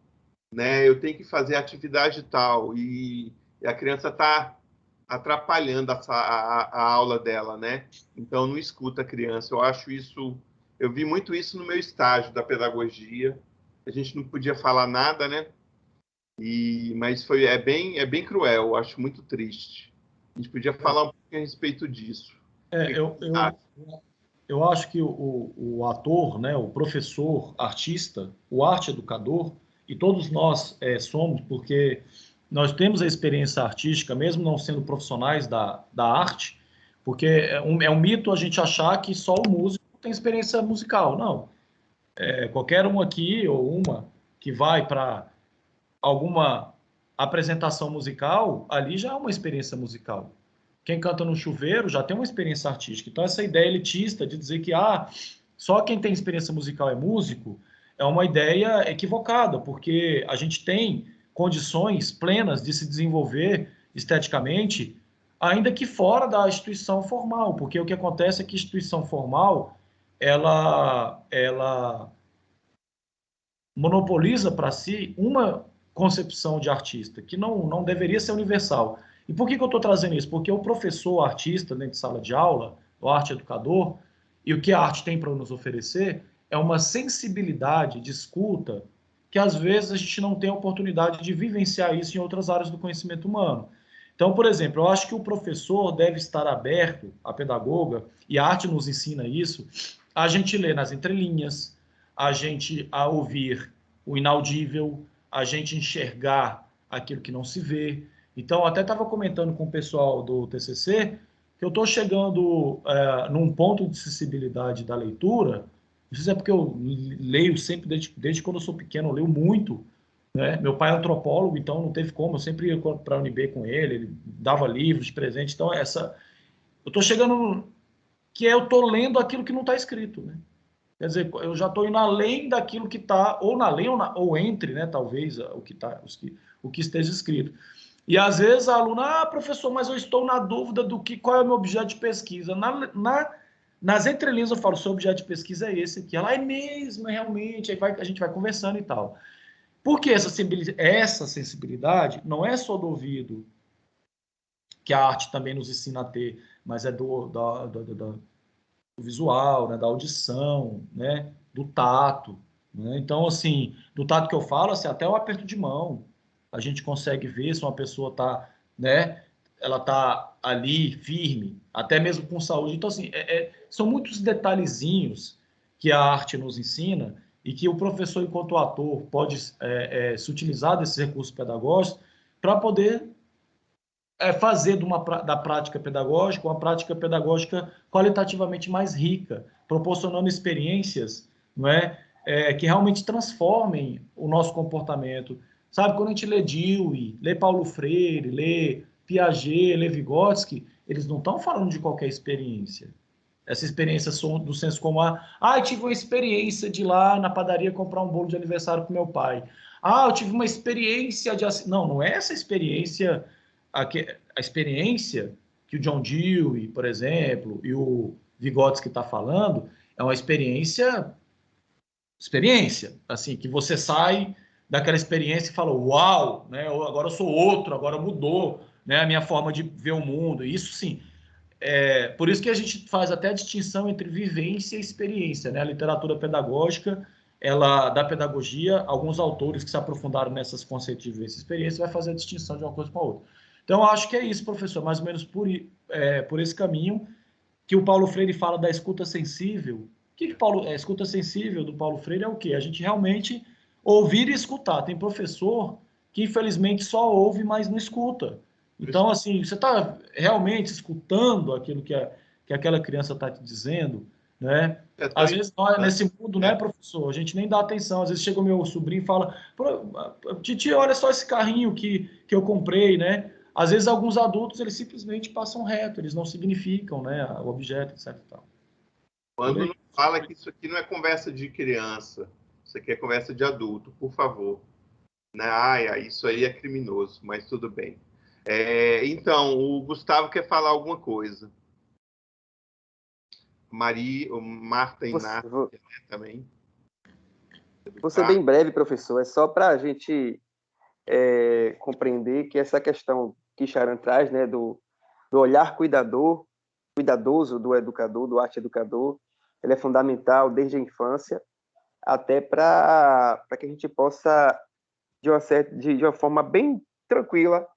né? Eu tenho que fazer atividade tal, e a criança está atrapalhando a aula dela, né? Então, não escuta a criança. Eu acho isso... Eu vi muito isso no meu estágio da pedagogia. A gente não podia falar nada, né? Mas é bem cruel, eu acho muito triste. A gente podia falar um pouco a respeito disso. Eu acho que o ator, né, o professor, artista, o arte educador, e todos nós somos, porque nós temos a experiência artística, mesmo não sendo profissionais da arte, porque é um mito a gente achar que só o músico tem experiência musical. Não. Qualquer um aqui ou uma que vai para alguma apresentação musical, ali já é uma experiência musical. Quem canta no chuveiro já tem uma experiência artística. Então, essa ideia elitista de dizer que só quem tem experiência musical é músico é uma ideia equivocada, porque a gente tem condições plenas de se desenvolver esteticamente, ainda que fora da instituição formal, porque o que acontece é que a instituição formal ela monopoliza para si uma concepção de artista, que não deveria ser universal. E por que eu estou trazendo isso? Porque o professor, o artista, dentro de sala de aula, o arte educador, e o que a arte tem para nos oferecer é uma sensibilidade de escuta que, às vezes, a gente não tem a oportunidade de vivenciar isso em outras áreas do conhecimento humano. Então, por exemplo, eu acho que o professor deve estar aberto, a pedagoga, e a arte nos ensina isso, a gente ler nas entrelinhas, a ouvir o inaudível, a gente enxergar aquilo que não se vê. Então, até estava comentando com o pessoal do TCC que eu estou chegando num ponto de sensibilidade da leitura, não sei se é porque eu leio sempre, desde quando eu sou pequeno, eu leio muito, né? Meu pai é antropólogo, então não teve como, eu sempre ia para a UNB com ele dava livros de presente, então eu estou chegando que eu estou lendo aquilo que não está escrito, né? Quer dizer, eu já estou indo além daquilo que está, ou na lei, ou entre, né, talvez, o que esteja escrito. E às vezes a aluna, professor, mas eu estou na dúvida qual é o meu objeto de pesquisa. Nas entrelinhas eu falo, seu objeto de pesquisa é esse aqui. Ela é mesmo, realmente, a gente vai conversando e tal. Porque essa sensibilidade não é só do ouvido, que a arte também nos ensina a ter, mas é do visual, né, da audição, né, do tato, né? Então, assim, do tato que eu falo, assim, até o aperto de mão, a gente consegue ver se uma pessoa está, né, ela está ali firme, até mesmo com saúde. Então, assim, são muitos detalhezinhos que a arte nos ensina e que o professor, enquanto ator, pode se utilizar desses recursos pedagógicos para poder fazer da prática pedagógica uma prática pedagógica qualitativamente mais rica, proporcionando experiências, não é, que realmente transformem o nosso comportamento. Sabe, quando a gente lê Dewey, lê Paulo Freire, lê Piaget, lê Vygotsky, eles não estão falando de qualquer experiência. Essa experiência do senso comum, eu tive uma experiência de ir lá na padaria comprar um bolo de aniversário com meu pai. Eu tive uma experiência de... Não é essa experiência... A experiência que o John Dewey, por exemplo, e o Vygotsky está falando, é uma experiência, assim, que você sai daquela experiência e fala, uau, né, agora eu sou outro, agora mudou, né, a minha forma de ver o mundo. Isso sim, por isso que a gente faz até a distinção entre vivência e experiência, né? A literatura pedagógica, da pedagogia, alguns autores que se aprofundaram nessas conceitos de vivência e experiência vai fazer a distinção de uma coisa com a outra. Então, acho que é isso, professor, mais ou menos por esse caminho que o Paulo Freire fala da escuta sensível. A escuta sensível do Paulo Freire é o quê? A gente realmente ouvir e escutar. Tem professor que infelizmente só ouve, mas não escuta. Então, assim, você está realmente escutando aquilo que aquela criança está te dizendo, né? Às vezes, nós, nesse mundo, né, professor, a gente nem dá atenção. Às vezes chega o meu sobrinho e fala, Titi, olha só esse carrinho que eu comprei, né? Às vezes, alguns adultos, eles simplesmente passam reto, eles não significam, né, o objeto, etc. E tal. Quando não fala que isso aqui não é conversa de criança, isso aqui é conversa de adulto, por favor. Né? Isso aí é criminoso, mas tudo bem. Então, o Gustavo quer falar alguma coisa. Marta Inácio também. Vou ser bem breve, professor. É só para a gente compreender que essa questão que Charan traz, né, do olhar cuidadoso do educador, do arte-educador, ele é fundamental desde a infância, até para que a gente possa, de uma forma bem tranquila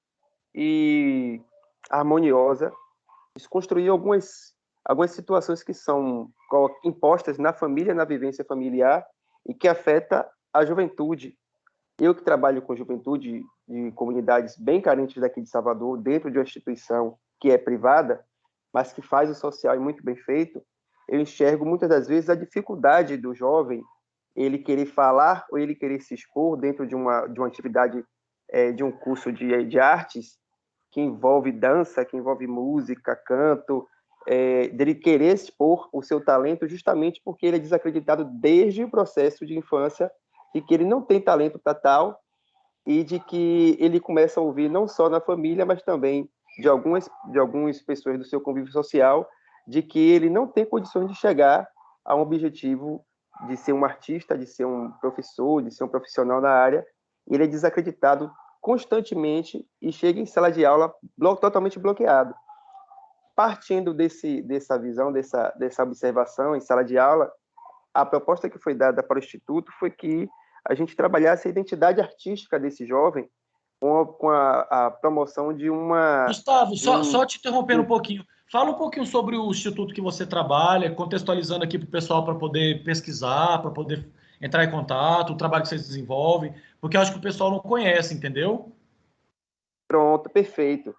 e harmoniosa, desconstruir algumas situações que são impostas na família, na vivência familiar, e que afeta a juventude. Eu que trabalho com juventude de comunidades bem carentes daqui de Salvador, dentro de uma instituição que é privada, mas que faz o social e muito bem feito, eu enxergo muitas das vezes a dificuldade do jovem, ele querer falar ou ele querer se expor dentro de uma atividade, de um curso de artes, que envolve dança, que envolve música, canto, dele querer expor o seu talento justamente porque ele é desacreditado desde o processo de infância e que ele não tem talento para tal, e de que ele começa a ouvir não só na família, mas também de algumas pessoas do seu convívio social, de que ele não tem condições de chegar a um objetivo de ser um artista, de ser um professor, de ser um profissional na área. Ele é desacreditado constantemente e chega em sala de aula totalmente bloqueado. Partindo dessa visão, dessa observação em sala de aula, a proposta que foi dada para o Instituto foi que a gente trabalhasse a identidade artística desse jovem com a promoção de uma... Gustavo, só te interrompendo um pouquinho. Fala um pouquinho sobre o instituto que você trabalha, contextualizando aqui para o pessoal para poder pesquisar, para poder entrar em contato, o trabalho que vocês desenvolvem, porque eu acho que o pessoal não conhece, entendeu? Pronto, perfeito.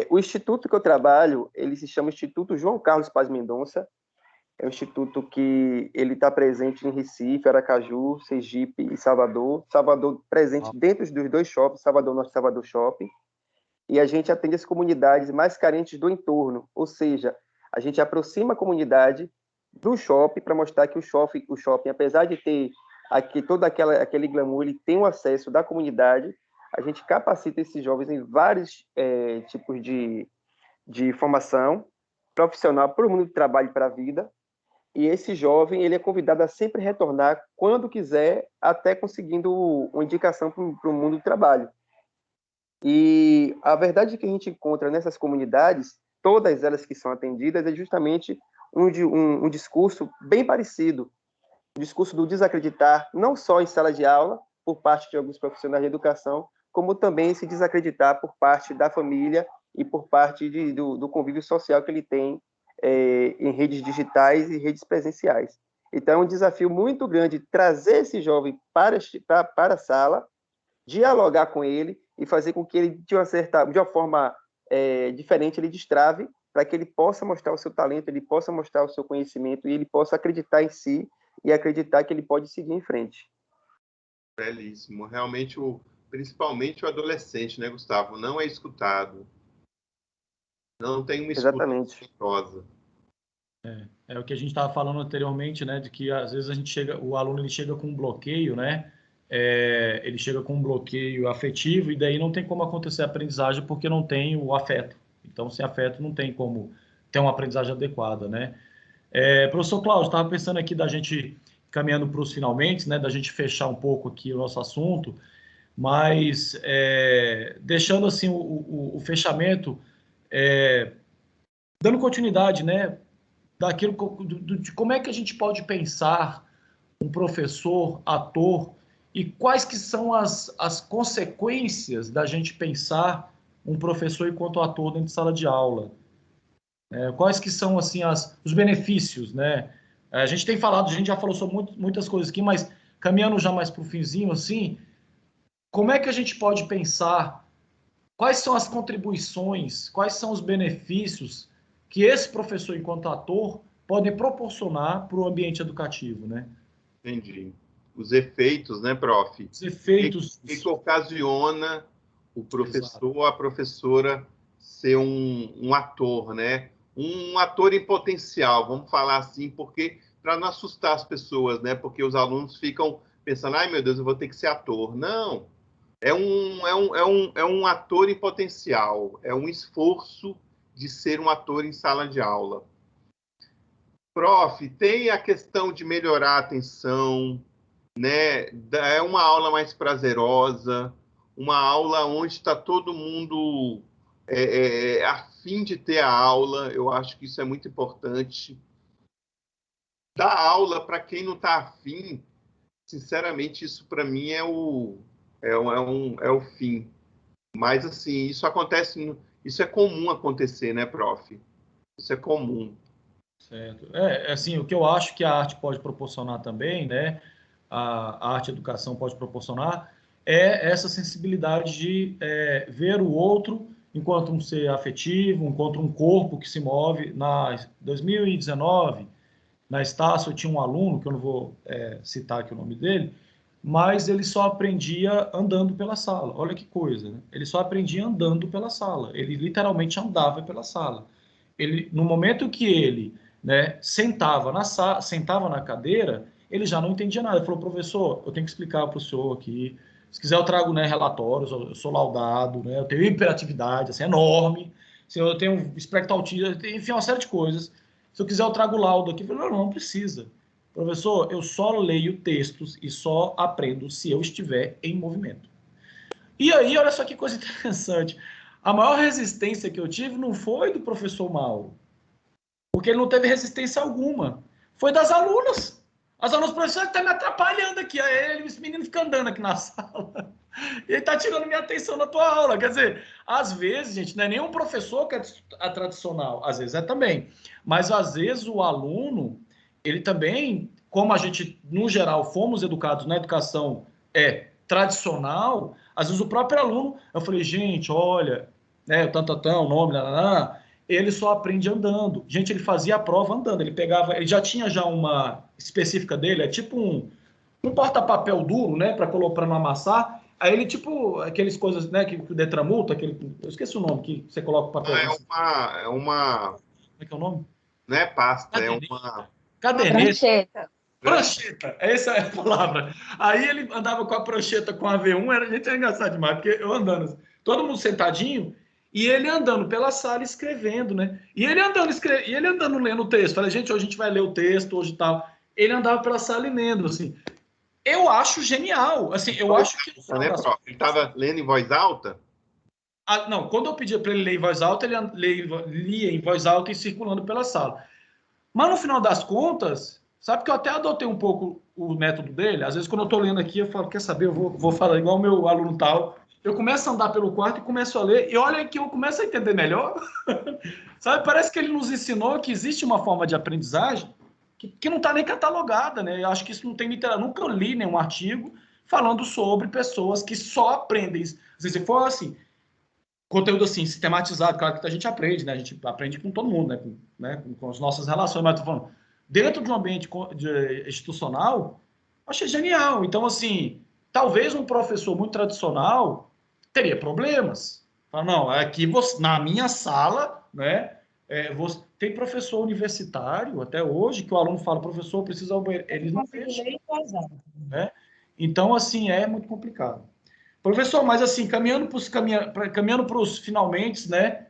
O instituto que eu trabalho, ele se chama Instituto João Carlos Paz Mendonça. É um instituto que ele está presente em Recife, Aracaju, Sergipe e Salvador. Salvador presente dentro dos dois shoppings, Salvador Norte e Salvador Shopping. E a gente atende as comunidades mais carentes do entorno, ou seja, a gente aproxima a comunidade do shopping para mostrar que o shopping, apesar de ter aqui todo aquele glamour, ele tem o acesso da comunidade. A gente capacita esses jovens em vários tipos de formação profissional para o mundo do trabalho e para a vida. E esse jovem ele é convidado a sempre retornar quando quiser, até conseguindo uma indicação para o mundo do trabalho. E a verdade que a gente encontra nessas comunidades, todas elas que são atendidas, é justamente um discurso bem parecido. O discurso do desacreditar, não só em sala de aula, por parte de alguns profissionais de educação, como também se desacreditar por parte da família e por parte do convívio social que ele tem em redes digitais e redes presenciais. Então, é um desafio muito grande trazer esse jovem para a sala, dialogar com ele e fazer com que ele, de uma forma diferente, ele destrave para que ele possa mostrar o seu talento, ele possa mostrar o seu conhecimento e ele possa acreditar em si e acreditar que ele pode seguir em frente. Belíssimo. Realmente, principalmente o adolescente, né, Gustavo? Não é escutado. Não tem uma escuta respeitosa. É o que a gente estava falando anteriormente, né, de que às vezes o aluno ele chega com um bloqueio, né, ele chega com um bloqueio afetivo e daí não tem como acontecer a aprendizagem porque não tem o afeto. Então, sem afeto não tem como ter uma aprendizagem adequada, né. Professor Cláudio, estava pensando aqui da gente caminhando para os finalmente, né, da gente fechar um pouco aqui o nosso assunto, mas deixando assim o fechamento, dando continuidade, né, daquilo de como é que a gente pode pensar um professor, ator, e quais que são as consequências da gente pensar um professor enquanto ator dentro de sala de aula. Quais que são assim os benefícios, né? A gente tem falado, a gente já falou sobre muitas coisas aqui, mas caminhando já mais para o finzinho, assim, como é que a gente pode pensar quais são as contribuições, quais são os benefícios que esse professor, enquanto ator, pode proporcionar para o ambiente educativo, né? Entendi. Os efeitos, né, prof? Os efeitos... O que ocasiona o professor ou Exato. a professora ser um ator, né? Um ator em potencial, vamos falar assim, porque para não assustar as pessoas, né? Porque os alunos ficam pensando, ai meu Deus, eu vou ter que ser ator. Não, é um ator em potencial, é um esforço de ser um ator em sala de aula. Prof, tem a questão de melhorar a atenção, né? É uma aula mais prazerosa, uma aula onde está todo mundo a fim de ter a aula. Eu acho que isso é muito importante. Dar aula para quem não está afim, sinceramente, isso para mim é o fim. Mas, assim, isso acontece, isso é comum acontecer, né, prof? Isso é comum. Certo. Assim, o que eu acho que a arte pode proporcionar também, né? A arte e a educação pode proporcionar é essa sensibilidade de ver o outro enquanto um ser afetivo, enquanto um corpo que se move. Na 2019, na Estácio, eu tinha um aluno, que eu não vou citar aqui o nome dele, mas ele só aprendia andando pela sala. Olha que coisa, né? Ele só aprendia andando pela sala. Ele literalmente andava pela sala. No momento que ele, né, sentava na cadeira, ele já não entendia nada. Ele falou, professor, eu tenho que explicar para o senhor aqui. Se quiser, eu trago, né, relatórios. Eu sou laudado, né, eu tenho hiperatividade assim, enorme. Se eu tenho espectro autista, enfim, uma série de coisas. Se eu quiser, eu trago o laudo aqui. Eu falei, não precisa. Professor, eu só leio textos e só aprendo se eu estiver em movimento. E aí, olha só que coisa interessante. A maior resistência que eu tive não foi do professor Mauro, porque ele não teve resistência alguma. Foi das alunas. As alunas, professor, ele está me atrapalhando aqui. Aí esse menino fica andando aqui na sala. E ele está tirando minha atenção na tua aula. Quer dizer, às vezes, gente, não é nenhum professor que é a tradicional. Às vezes é também. Mas, às vezes, o aluno, ele também, como a gente, no geral, fomos educados na educação tradicional, às vezes o próprio aluno, eu falei, gente, olha, né, o tantatão, o nome, ele só aprende andando. Gente, ele fazia a prova andando, ele já tinha já uma específica dele, é tipo um porta-papel duro, né, para não amassar. Aí ele, tipo, aqueles coisas, né, que o Detran multa, eu esqueci o nome, que você coloca o papel. Como é que é o nome? Não é pasta, Caderneta. é uma... Caderneta. Prancheta, essa é a palavra. Aí ele andava com a prancheta com a V1, gente, era engraçado demais, porque eu andando, todo mundo sentadinho, e ele andando pela sala escrevendo, né? E ele andando lendo o texto. Falei, gente, hoje a gente vai ler o texto, hoje tal. Ele andava pela sala e lendo, assim. Eu acho genial. Assim, eu acho que no final das contas... Ele estava lendo em voz alta? Não, quando eu pedia para ele ler em voz alta, ele lia em voz alta e circulando pela sala. Mas no final das contas, sabe que eu até adotei um pouco o método dele? Às vezes, quando eu estou lendo aqui, eu falo, quer saber, eu vou falar igual o meu aluno tal. Eu começo a andar pelo quarto e começo a ler, e olha que eu começo a entender melhor. Sabe, parece que ele nos ensinou que existe uma forma de aprendizagem que não está nem catalogada, né? Eu acho que isso não tem literatura. Nunca li nenhum artigo falando sobre pessoas que só aprendem. Se for assim, conteúdo assim, sistematizado, claro que a gente aprende, né? A gente aprende com todo mundo, com as nossas relações, mas tô falando, dentro de um ambiente institucional, achei genial. Então, assim, talvez um professor muito tradicional teria problemas. Fala, não, aqui na minha sala, né? Tem professor universitário até hoje que o aluno fala, professor, precisa ao banheiro. Eles não deixam. Né? Então, assim, é muito complicado. Professor, mas assim, caminhando para os finalmente, né?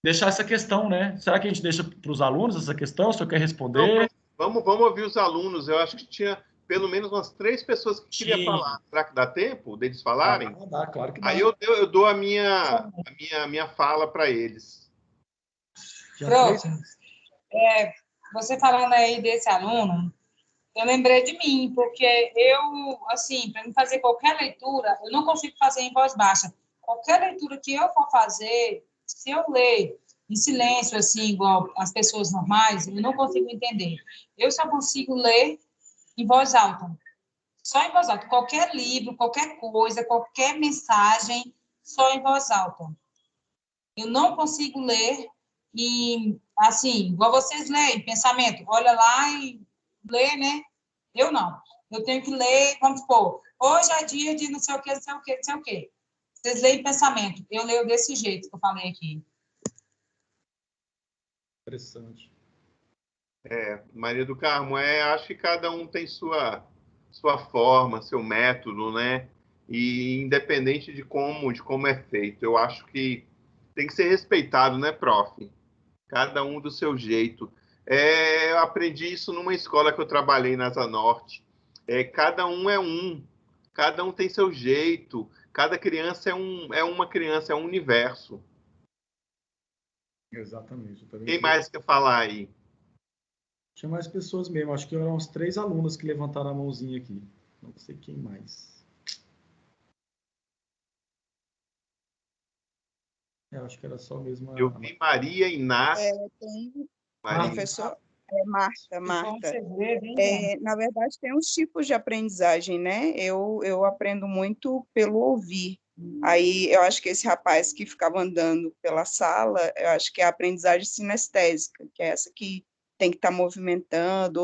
Deixar essa questão, né? Será que a gente deixa para os alunos essa questão? Se eu quer responder? Vamos ouvir os alunos. Eu acho que tinha pelo menos umas 3 pessoas que queriam falar. Será que dá tempo deles falarem? Dá, claro que dá. Aí eu dou a minha fala para eles. Pronto. Você falando aí desse aluno, eu lembrei de mim, porque eu, assim, para me fazer qualquer leitura, eu não consigo fazer em voz baixa. Qualquer leitura que eu for fazer, se eu ler em silêncio, assim, igual as pessoas normais, eu não consigo entender. Eu só consigo ler em voz alta. Só em voz alta. Qualquer livro, qualquer coisa, qualquer mensagem, só em voz alta. Eu não consigo ler e, assim, igual vocês leem, pensamento, olha lá e lê, né? Eu não. Eu tenho que ler, vamos supor, hoje é dia de não sei o quê, não sei o quê, não sei o quê. Vocês leem pensamento. Eu leio desse jeito que eu falei aqui. Interessante. Maria do Carmo, acho que cada um tem sua forma, seu método, né? E independente de como é feito, eu acho que tem que ser respeitado, né, prof? Cada um do seu jeito. Eu aprendi isso numa escola que eu trabalhei na Asa Norte. Cada um tem seu jeito, cada criança é uma criança, é um universo. Exatamente. Quem mais quer falar aí? Tinha mais pessoas mesmo, acho que eram uns 3 alunos que levantaram a mãozinha aqui. Não sei quem mais. Eu acho que era só mesmo Eu vi Maria Inácio. Tem Maria. professor Marta. Segredo, Na verdade, tem uns tipos de aprendizagem, né? Eu aprendo muito pelo ouvir. Aí, eu acho que esse rapaz que ficava andando pela sala, eu acho que é a aprendizagem sinestésica, que é essa que tem que estar movimentando,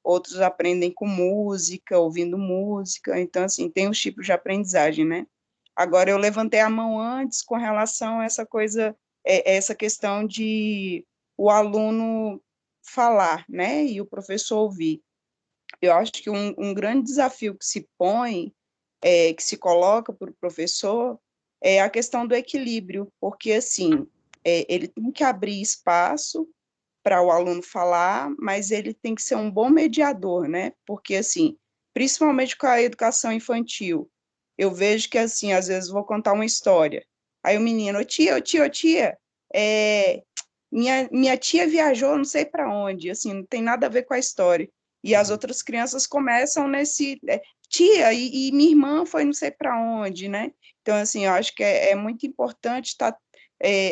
outros aprendem com música, ouvindo música, então, assim, tem os tipos de aprendizagem, né? Agora, eu levantei a mão antes com relação a essa coisa, essa questão de o aluno falar, né, e o professor ouvir. Eu acho que um grande desafio que se põe, que se coloca para o professor, é a questão do equilíbrio, porque, assim, ele tem que abrir espaço para o aluno falar, mas ele tem que ser um bom mediador, né? Porque, assim, principalmente com a educação infantil, eu vejo que, assim, às vezes vou contar uma história, aí o menino, ô tia, minha tia viajou não sei para onde, assim, não tem nada a ver com a história. E as outras crianças começam nesse, tia, e minha irmã foi não sei para onde, né? Então, assim, eu acho que é muito importante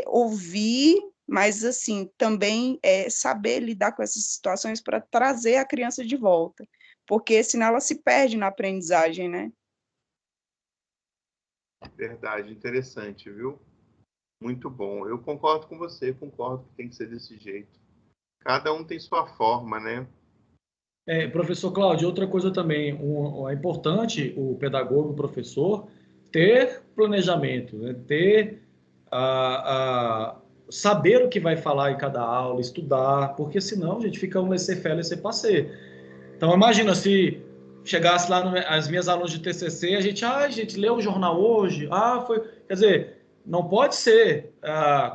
ouvir, mas, assim, também saber lidar com essas situações para trazer a criança de volta, porque senão ela se perde na aprendizagem, né? Verdade, interessante, viu? Muito bom. Eu concordo com você, concordo que tem que ser desse jeito. Cada um tem sua forma, né? Professor Cláudio, outra coisa também, é importante o pedagogo, o professor, ter planejamento, né? Ter saber o que vai falar em cada aula, estudar, porque senão a gente fica um laissez-faire, laissez-passer. Então, imagina se chegasse lá as minhas alunas de TCC, a gente leu o jornal hoje, foi... Quer dizer, não pode ser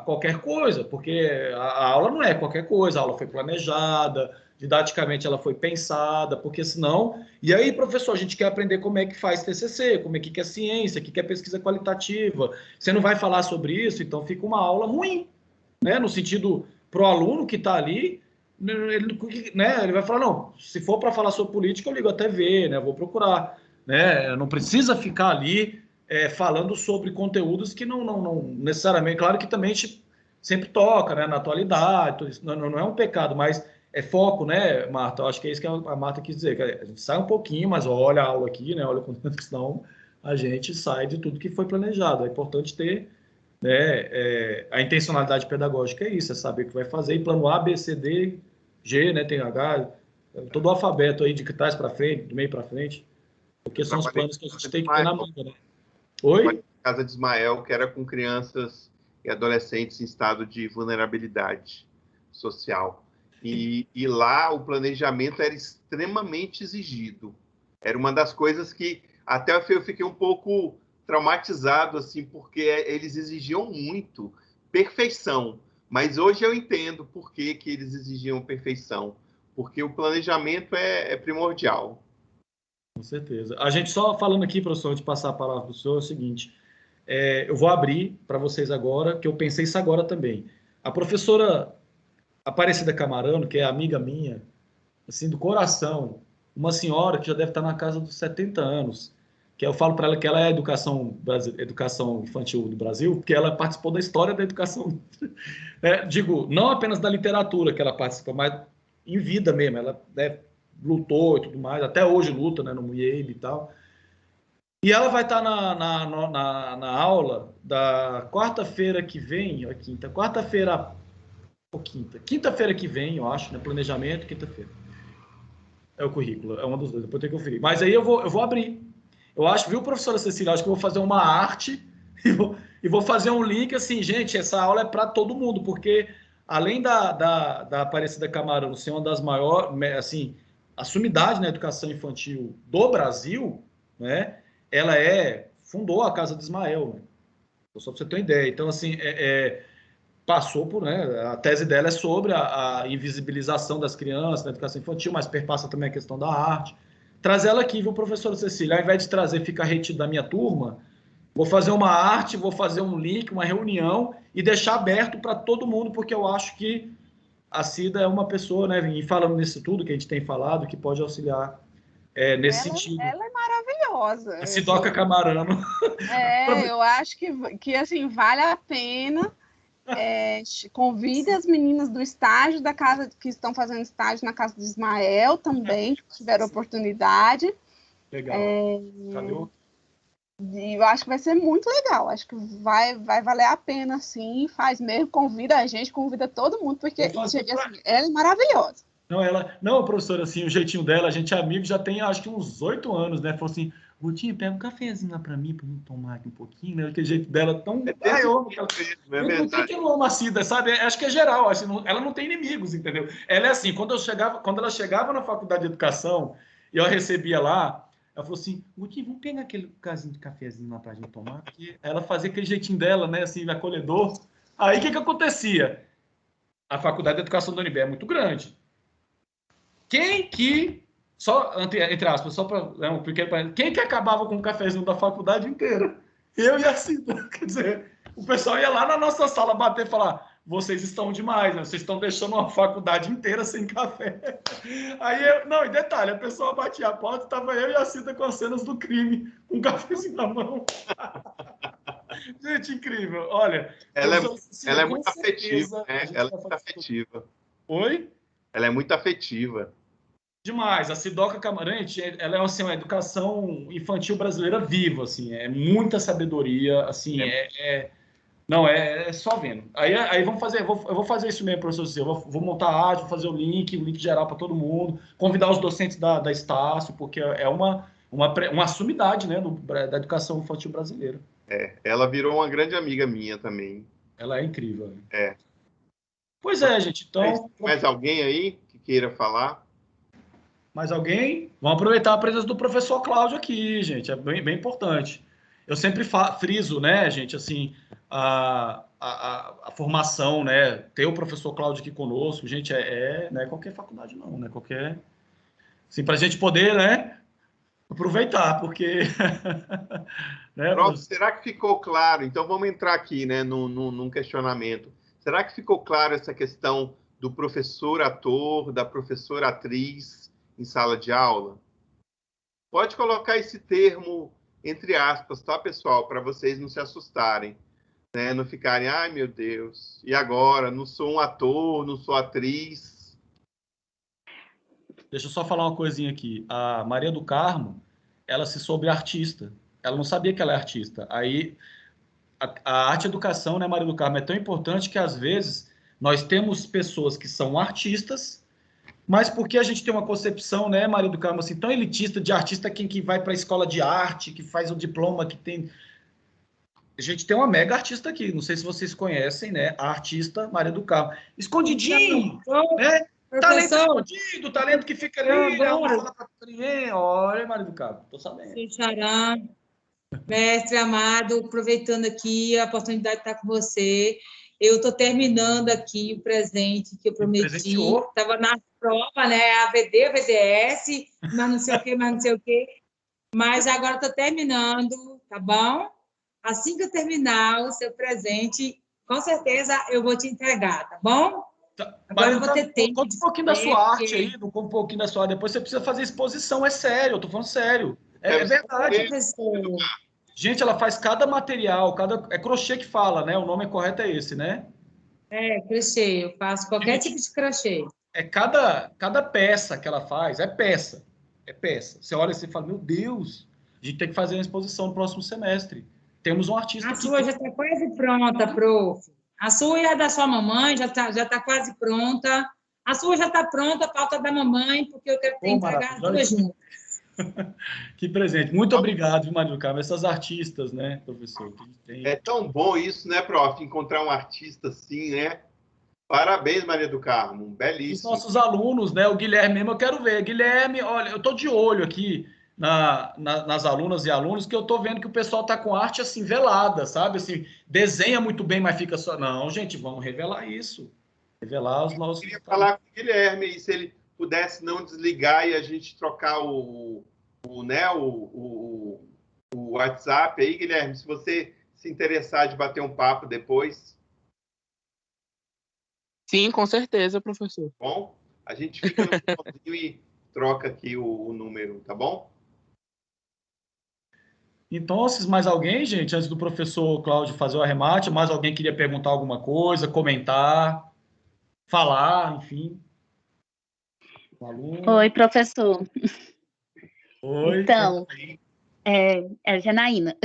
qualquer coisa, porque a aula não é qualquer coisa, a aula foi planejada, didaticamente ela foi pensada, porque senão... E aí, professor, a gente quer aprender como é que faz TCC, como é que é ciência, o que é pesquisa qualitativa. Você não vai falar sobre isso, então fica uma aula ruim, né? No sentido, para o aluno que está ali, ele vai falar, não, se for para falar sobre política, eu ligo a TV, né? Eu vou procurar, né? Não precisa ficar ali falando sobre conteúdos que não necessariamente... Claro que também a gente sempre toca, né? Na atualidade, não é um pecado, mas é foco, né, Marta? Eu acho que é isso que a Marta quis dizer, que a gente sai um pouquinho, mas olha a aula aqui, né? Olha o conteúdo, senão a gente sai de tudo que foi planejado. É importante ter, né, a intencionalidade pedagógica, é isso, é saber o que vai fazer, e plano A, B, C, D, G, né, tem H, todo o alfabeto aí de trás para frente, do meio para frente, porque são os planos que a gente tem que ter na manga, né? Oi? Casa de Ismael, que era com crianças e adolescentes em estado de vulnerabilidade social. E lá o planejamento era extremamente exigido. Era uma das coisas que até eu fiquei um pouco traumatizado, assim, porque eles exigiam muito perfeição. Mas hoje eu entendo por que eles exigiam perfeição. Porque o planejamento é primordial. Com certeza. A gente só falando aqui, professor, de passar a palavra para o senhor, é o seguinte, eu vou abrir para vocês agora, que eu pensei isso agora também. A professora Aparecida Camarano, que é amiga minha, assim, do coração, uma senhora que já deve estar na casa dos 70 anos, que eu falo para ela que ela é a educação infantil do Brasil, porque ela participou da história da educação, digo, não apenas da literatura que ela participa, mas em vida mesmo, ela lutou e tudo mais, até hoje luta, né, no Muay e tal. E ela vai estar na aula da quarta-feira que vem, ó, quinta-feira que vem, eu acho, né, planejamento, quinta-feira. É o currículo, é uma dos dois, depois tem que conferir. Mas aí eu vou abrir. Eu acho, viu, professora Cecília, acho que eu vou fazer uma arte e vou fazer um link assim, gente, essa aula é para todo mundo, porque além da Aparecida Camarão ser uma das maiores, assim, a sumidade na educação infantil do Brasil, né, ela fundou a Casa de Ismael, né? Só para você ter uma ideia. Então, assim, passou por, né, a tese dela é sobre a invisibilização das crianças na educação infantil, mas perpassa também a questão da arte. Traz ela aqui, viu, professora Cecília? Ao invés de trazer, ficar retido da minha turma, vou fazer uma arte, vou fazer um link, uma reunião e deixar aberto para todo mundo, porque eu acho que a Cida é uma pessoa, né, e falando nisso tudo que a gente tem falado, que pode auxiliar nesse sentido. Ela é maravilhosa. A Sidoca Camarano. Eu acho que assim, vale a pena. Convide as meninas do estágio da casa, que estão fazendo estágio na Casa de Ismael também, que tiveram oportunidade. Legal. Cadê o... E eu acho que vai ser muito legal. Acho que vai valer a pena, sim. Faz mesmo, convida a gente, convida todo mundo, porque assim, ela é maravilhosa. Não, professora, assim, o jeitinho dela, a gente é amigo, já tem acho que uns 8 anos, né? Falou assim, Gutinho, pega um cafezinho lá pra mim tomar aqui um pouquinho, né? Aquele jeito dela tão... eu que eu amo a Cida, sabe? Acho que é geral, ela não tem inimigos, entendeu? Ela é assim, quando ela chegava na faculdade de educação e eu recebia lá, ela falou assim, Gutinho, vamos pegar aquele casinho de cafezinho lá pra gente tomar, porque ela fazia aquele jeitinho dela, né? Assim, acolhedor. Aí, o que acontecia? A faculdade de educação da UNB é muito grande. Quem que, só entre aspas, só para um pequeno parênteses, quem que acabava com o cafezinho da faculdade inteira? Eu e a Cida. Quer dizer, o pessoal ia lá na nossa sala bater e falar, vocês estão demais, né? Vocês estão deixando uma faculdade inteira sem café. Aí não, e detalhe, a pessoa batia a porta, estava eu e a Cida com as cenas do crime, com um cafezinho na mão. Gente, incrível. Olha, ela é muito afetiva, né? Ela é muito afetiva. Oi? Ela é muito afetiva. Demais. A Sidoca Camarante, ela é assim, uma educação infantil brasileira viva, assim, é muita sabedoria, assim, não, é só vendo. Aí vamos fazer, eu vou fazer isso mesmo, professor, eu vou montar a arte, vou fazer o link geral para todo mundo, convidar os docentes da Estácio, porque é uma sumidade, né, da educação infantil brasileira. Ela virou uma grande amiga minha também. Ela é incrível. Pois gente, então... Mais alguém aí que queira falar? Mais alguém? Vamos aproveitar a presença do professor Cláudio aqui, gente, é bem importante. Eu sempre friso, né, gente, assim, a formação, né, ter o professor Cláudio aqui conosco, gente, não é qualquer faculdade não, né, qualquer... Assim, para a gente poder, né, aproveitar, porque... né, pronto, será que ficou claro? Então vamos entrar aqui, né, num questionamento. Será que ficou claro essa questão do professor ator, da professora atriz em sala de aula? Pode colocar esse termo entre aspas, tá, pessoal? Para vocês não se assustarem, né? Não ficarem, ai meu Deus, e agora? Não sou um ator, não sou atriz. Deixa eu só falar uma coisinha aqui. A Maria do Carmo, ela se soube artista. Ela não sabia que ela é artista. Aí, a arte e educação, né, Maria do Carmo, é tão importante que, às vezes, nós temos pessoas que são artistas, mas porque a gente tem uma concepção, né, Maria do Carmo, assim, tão elitista de artista, quem que vai para a escola de arte, que faz o diploma, que tem... A gente tem uma mega artista aqui, não sei se vocês conhecem, né, a artista Maria do Carmo. Escondidinho, né? Talento escondido, talento que fica ali, não fala para ninguém. Olha, Maria do Carmo, tô sabendo. Xará, mestre amado, aproveitando aqui a oportunidade de estar com você, eu estou terminando aqui o presente que eu prometi. Estava na prova, né? AVD, AVDS, mas não sei o quê, mas não sei o quê. Mas agora estou terminando, tá bom? Assim que eu terminar o seu presente, com certeza eu vou te entregar, tá bom? Agora eu vou ter tempo. Conta um pouquinho da sua arte aí, conta um pouquinho da sua arte. Depois você precisa fazer exposição, é sério, eu tô falando sério. É verdade. Gente, ela faz cada material, é crochê que fala, né? O nome correto é esse, né? É, crochê, eu faço qualquer tipo de crochê. cada peça que ela faz, é peça. É peça. Você olha e você fala, meu Deus, a gente tem que fazer uma exposição no próximo semestre. Temos um artista A que... sua já está quase pronta, prof. A sua e a da sua mamãe já tá quase pronta. A sua já está pronta, falta da mamãe, porque eu quero entregar as duas juntas. Que presente. Muito obrigado, Maria do Carmo. Essas artistas, né, professor? Que tem... É tão bom isso, né, prof? Encontrar um artista assim, né? Parabéns, Maria do Carmo. Belíssimo. Os nossos alunos, né? O Guilherme mesmo, eu quero ver. Guilherme, olha, eu estou de olho aqui nas alunas e alunos, que eu estou vendo que o pessoal está com arte assim, velada, sabe? Assim, desenha muito bem, mas fica só. Não, gente, vamos revelar isso. Revelar os nossos. Eu queria falar com o Guilherme, e se ele pudesse não desligar e a gente trocar o WhatsApp aí, Guilherme, se você se interessar de bater um papo depois. Sim, com certeza, professor. Bom, a gente fica no finalzinho e troca aqui o número, tá bom? Então, mais alguém, gente, antes do professor Cláudio fazer o arremate, mais alguém queria perguntar alguma coisa, comentar, falar, enfim? Oi, professor. Oi. Então, é Janaína.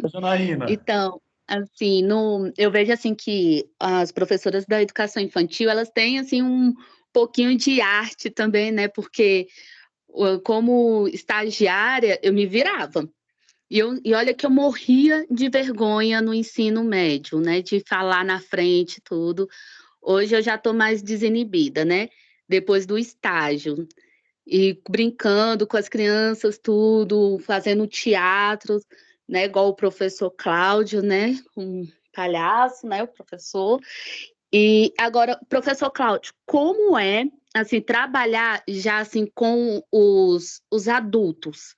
Janaína. Então, assim, eu vejo assim que as professoras da educação infantil, elas têm assim um pouquinho de arte também, né? Porque como estagiária, eu me virava. E olha que eu morria de vergonha no ensino médio, né? De falar na frente, tudo. Hoje eu já estou mais desinibida, né? Depois do estágio. E brincando com as crianças, tudo, fazendo teatro, né? Igual o professor Cláudio, né? Um palhaço, né? O professor. E agora, professor Cláudio, como é, assim, trabalhar já, assim, com os adultos,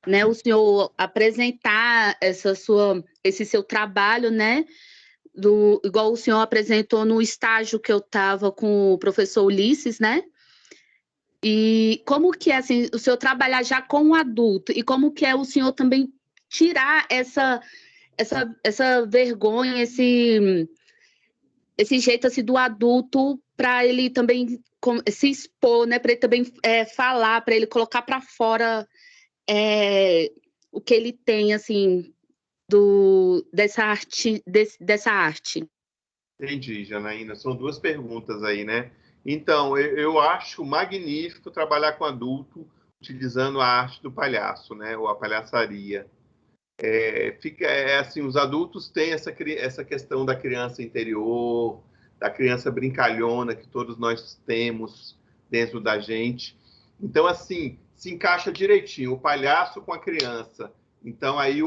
né? O senhor apresentar esse seu trabalho, né? Igual o senhor apresentou no estágio que eu estava com o professor Ulisses, né? E como que é, assim, o senhor trabalhar já com o adulto? E como que é o senhor também tirar essa vergonha, esse jeito, assim, do adulto para ele também se expor, né? Para ele também falar, para ele colocar para fora o que ele tem, assim, dessa arte. Entendi, Janaína. São duas perguntas aí, né? Então, eu acho magnífico trabalhar com adulto utilizando a arte do palhaço, né? Ou a palhaçaria. Assim, os adultos têm essa questão da criança interior, da criança brincalhona que todos nós temos dentro da gente. Então, assim, se encaixa direitinho o palhaço com a criança. Então, aí,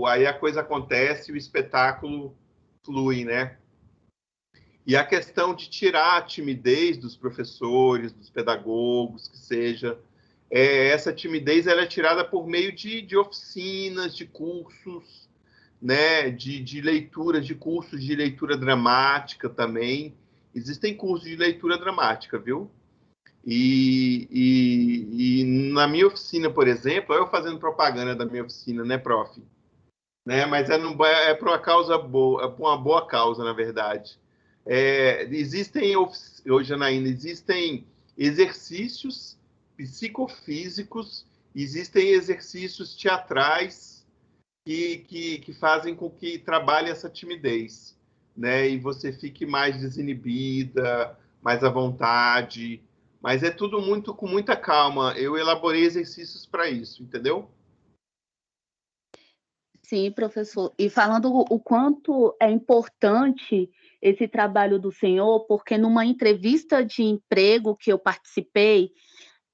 aí a coisa acontece e o espetáculo flui, né? E a questão de tirar a timidez dos professores, dos pedagogos, que seja, essa timidez ela é tirada por meio de oficinas, de cursos, né, de leituras, de cursos de leitura dramática também. Existem cursos de leitura dramática, viu? E na minha oficina, por exemplo, eu fazendo propaganda da minha oficina, né, prof? Né? Mas é por uma causa boa, é por uma boa causa, na verdade. Existem, hoje, Janaína, existem exercícios psicofísicos, existem exercícios teatrais que fazem com que trabalhe essa timidez, né? E você fique mais desinibida, mais à vontade, mas é tudo com muita calma. Eu elaborei exercícios para isso, entendeu? Sim, professor. E falando o quanto é importante esse trabalho do senhor, porque numa entrevista de emprego que eu participei,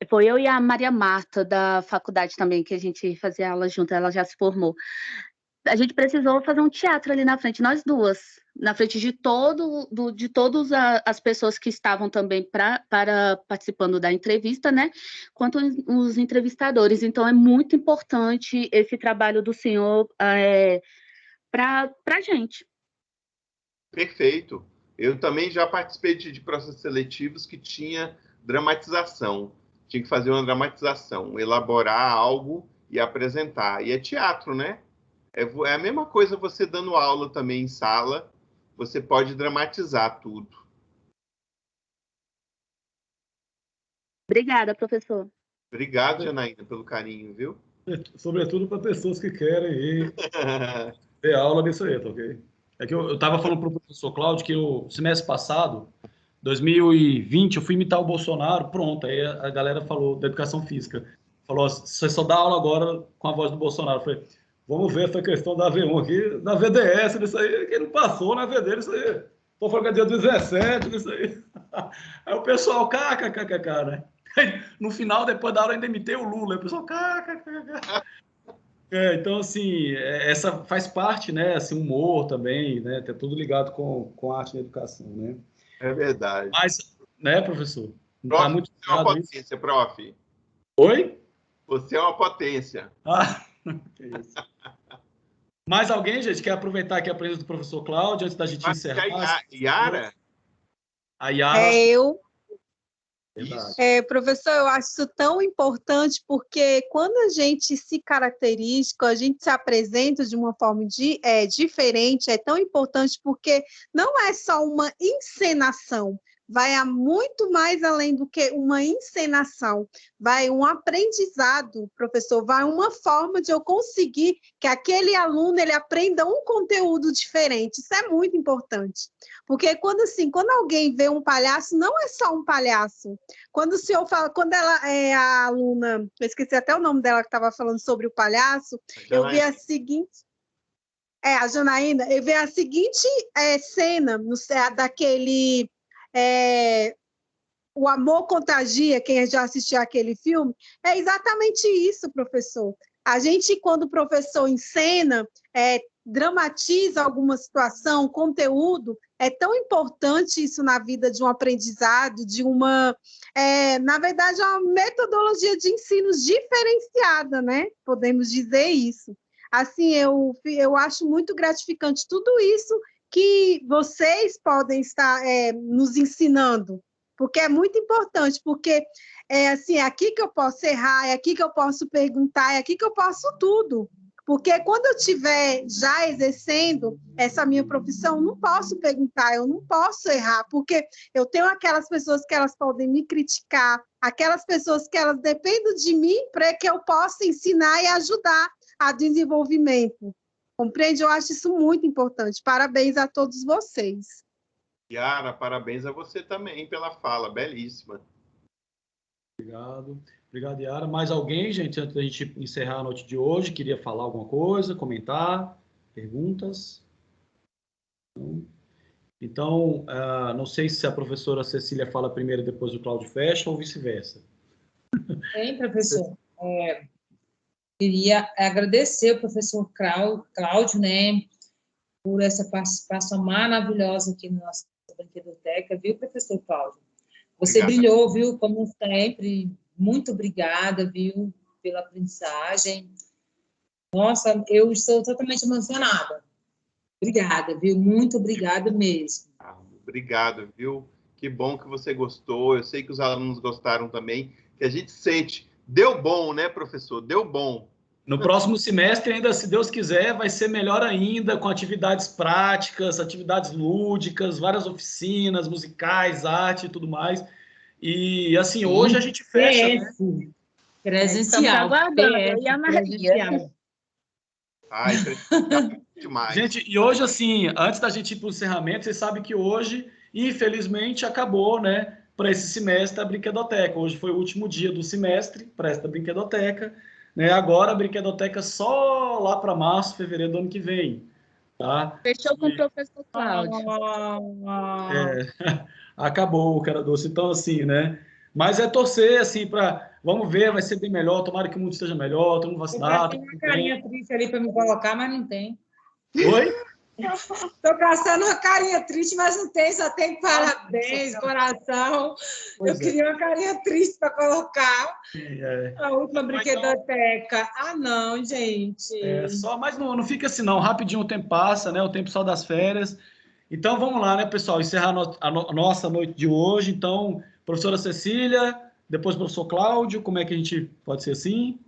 foi eu e a Maria Marta, da faculdade também, que a gente fazia aula junto, ela já se formou. A gente precisou fazer um teatro ali na frente, nós duas, na frente de todas as pessoas que estavam também para participando da entrevista, né? Quanto os entrevistadores. Então, é muito importante esse trabalho do senhor para a gente. Perfeito. Eu também já participei de processos seletivos que tinha dramatização. Tinha que fazer uma dramatização, elaborar algo e apresentar. E é teatro, né? É a mesma coisa você dando aula também em sala. Você pode dramatizar tudo. Obrigada, professor. Obrigado, Janaína, pelo carinho, viu? Sobretudo para pessoas que querem ter aula disso aí, tá ok? É que eu estava falando para o professor Cláudio que o semestre passado, 2020, eu fui imitar o Bolsonaro, pronto, aí a galera falou da educação física, falou, você só dá aula agora com a voz do Bolsonaro. Eu falei, vamos ver essa questão da V1 aqui, da VDS, isso aí, que não passou na VD, isso aí. Tô falando que é dia 17, isso aí. Aí o pessoal, kkkk, né? No final, depois da aula, ainda imitei o Lula, aí o pessoal, kkkk. Então, assim, essa faz parte, né, assim, humor também, né, tá tudo ligado com a arte e a educação, né? É verdade. Mas, né, professor? Não Prof, tá muito você é uma potência, prof. Oi? Você é uma potência. Ah, que isso. Mais alguém, gente, quer aproveitar aqui a presença do professor Cláudio, antes da gente encerrar? A Yara? A Yara. É eu. Verdade. Professor, eu acho isso tão importante porque quando a gente se caracteriza, a gente se apresenta de uma forma diferente, é tão importante porque não é só uma encenação, vai a muito mais além do que uma encenação, vai um aprendizado, professor, vai uma forma de eu conseguir que aquele aluno ele aprenda um conteúdo diferente, isso é muito importante. Porque quando alguém vê um palhaço, não é só um palhaço. Quando o senhor fala, quando ela é a aluna, eu esqueci até o nome dela que estava falando sobre o palhaço, eu vi a seguinte, a Janaína, eu vi a seguinte cena daquele O Amor Contagia, quem já assistiu aquele filme, é exatamente isso, professor. A gente, quando o professor ensena, dramatiza alguma situação, conteúdo, é tão importante isso na vida de um aprendizado, de uma, na verdade, uma metodologia de ensino diferenciada, né? Podemos dizer isso. Assim, eu acho muito gratificante tudo isso que vocês podem estar nos ensinando, porque é muito importante, porque é aqui que eu posso errar, é aqui que eu posso perguntar, é aqui que eu posso tudo. Porque quando eu estiver já exercendo essa minha profissão, eu não posso perguntar, eu não posso errar, porque eu tenho aquelas pessoas que elas podem me criticar, aquelas pessoas que elas dependem de mim para que eu possa ensinar e ajudar a desenvolvimento. Compreende? Eu acho isso muito importante. Parabéns a todos vocês. Yara, parabéns a você também pela fala, belíssima. Obrigado. Obrigado, Yara. Mais alguém, gente, antes da gente encerrar a noite de hoje, queria falar alguma coisa, comentar, perguntas? Então, não sei se a professora Cecília fala primeiro e depois o Cláudio fecha ou vice-versa. Bem, professor. Queria agradecer ao professor Cláudio, né, por essa participação maravilhosa aqui na nossa brinquedoteca, viu, professor Cláudio? Você brilhou, viu, como sempre. Muito obrigada, viu, pela aprendizagem. Nossa, eu estou totalmente emocionada. Obrigada, viu? Muito obrigada mesmo. Obrigado, viu? Que bom que você gostou. Eu sei que os alunos gostaram também, que a gente sente. Deu bom, né, professor? Deu bom. No próximo semestre, ainda, se Deus quiser, vai ser melhor ainda, com atividades práticas, atividades lúdicas, várias oficinas, musicais, arte e tudo mais. E, assim, hoje a gente fecha, né? Presencial. Estamos aguardando, eu e a Maria. Ai, demais. Gente, e hoje, assim, antes da gente ir para o encerramento, vocês sabem que hoje, infelizmente, acabou, né, para esse semestre a Brinquedoteca. Hoje foi o último dia do semestre para esta Brinquedoteca, né? Agora a Brinquedoteca só lá para março, fevereiro do ano que vem, tá? Fechou com o professor Cláudio. Acabou o Cara Doce. Então, assim, né? Mas é torcer, assim, para... Vamos ver, vai ser bem melhor. Tomara que o mundo esteja melhor, todo mundo vacinado. Tem uma carinha triste ali para me colocar, mas não tem. Oi? Estou caçando uma carinha triste, mas não tem, só tem parabéns, coração. Eu queria uma carinha triste para colocar. A última brinquedoteca. Ah, não, gente. Mas não fica assim, não. Rapidinho o tempo passa, né? O tempo só das férias. Então, vamos lá, né, pessoal? Encerrar a nossa noite de hoje. Então, professora Cecília, depois o professor Cláudio, como é que a gente pode ser assim?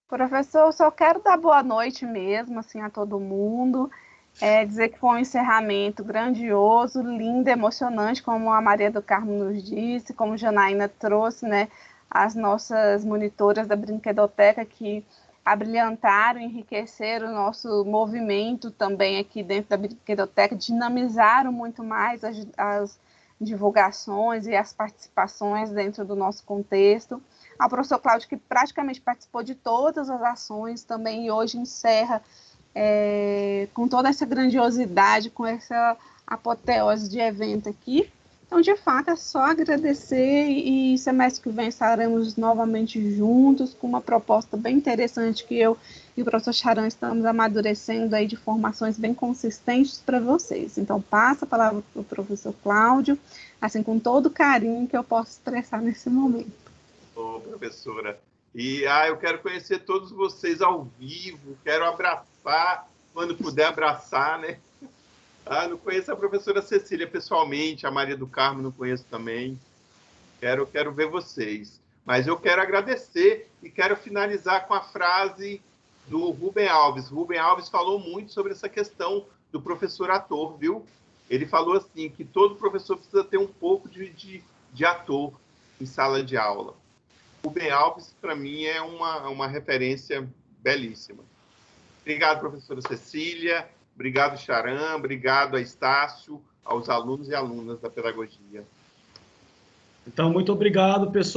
Professor, eu só quero dar boa noite mesmo, assim, a todo mundo. dizer que foi um encerramento grandioso, lindo, emocionante, como a Maria do Carmo nos disse, como Janaína trouxe, né, as nossas monitoras da Brinquedoteca que abrilhantaram, enriqueceram o nosso movimento também aqui dentro da Brinquedoteca, dinamizaram muito mais as divulgações e as participações dentro do nosso contexto. Ao professor Cláudio, que praticamente participou de todas as ações também, e hoje encerra com toda essa grandiosidade, com essa apoteose de evento aqui. Então, de fato, é só agradecer e semestre que vem estaremos novamente juntos com uma proposta bem interessante que eu e o professor Charan estamos amadurecendo aí de formações bem consistentes para vocês. Então, passa a palavra para o professor Cláudio, assim, com todo o carinho que eu posso expressar nesse momento. Ô, professora, e eu quero conhecer todos vocês ao vivo, quero abraçar, quando puder abraçar, né? Não conheço a professora Cecília pessoalmente, a Maria do Carmo não conheço também. Quero ver vocês. Mas eu quero agradecer e quero finalizar com a frase do Rubem Alves. Rubem Alves falou muito sobre essa questão do professor ator, viu? Ele falou assim, que todo professor precisa ter um pouco de ator em sala de aula. Rubem Alves, para mim, é uma referência belíssima. Obrigado, professora Cecília. Obrigado, Charan. Obrigado a Estácio, aos alunos e alunas da pedagogia. Então, muito obrigado, pessoal.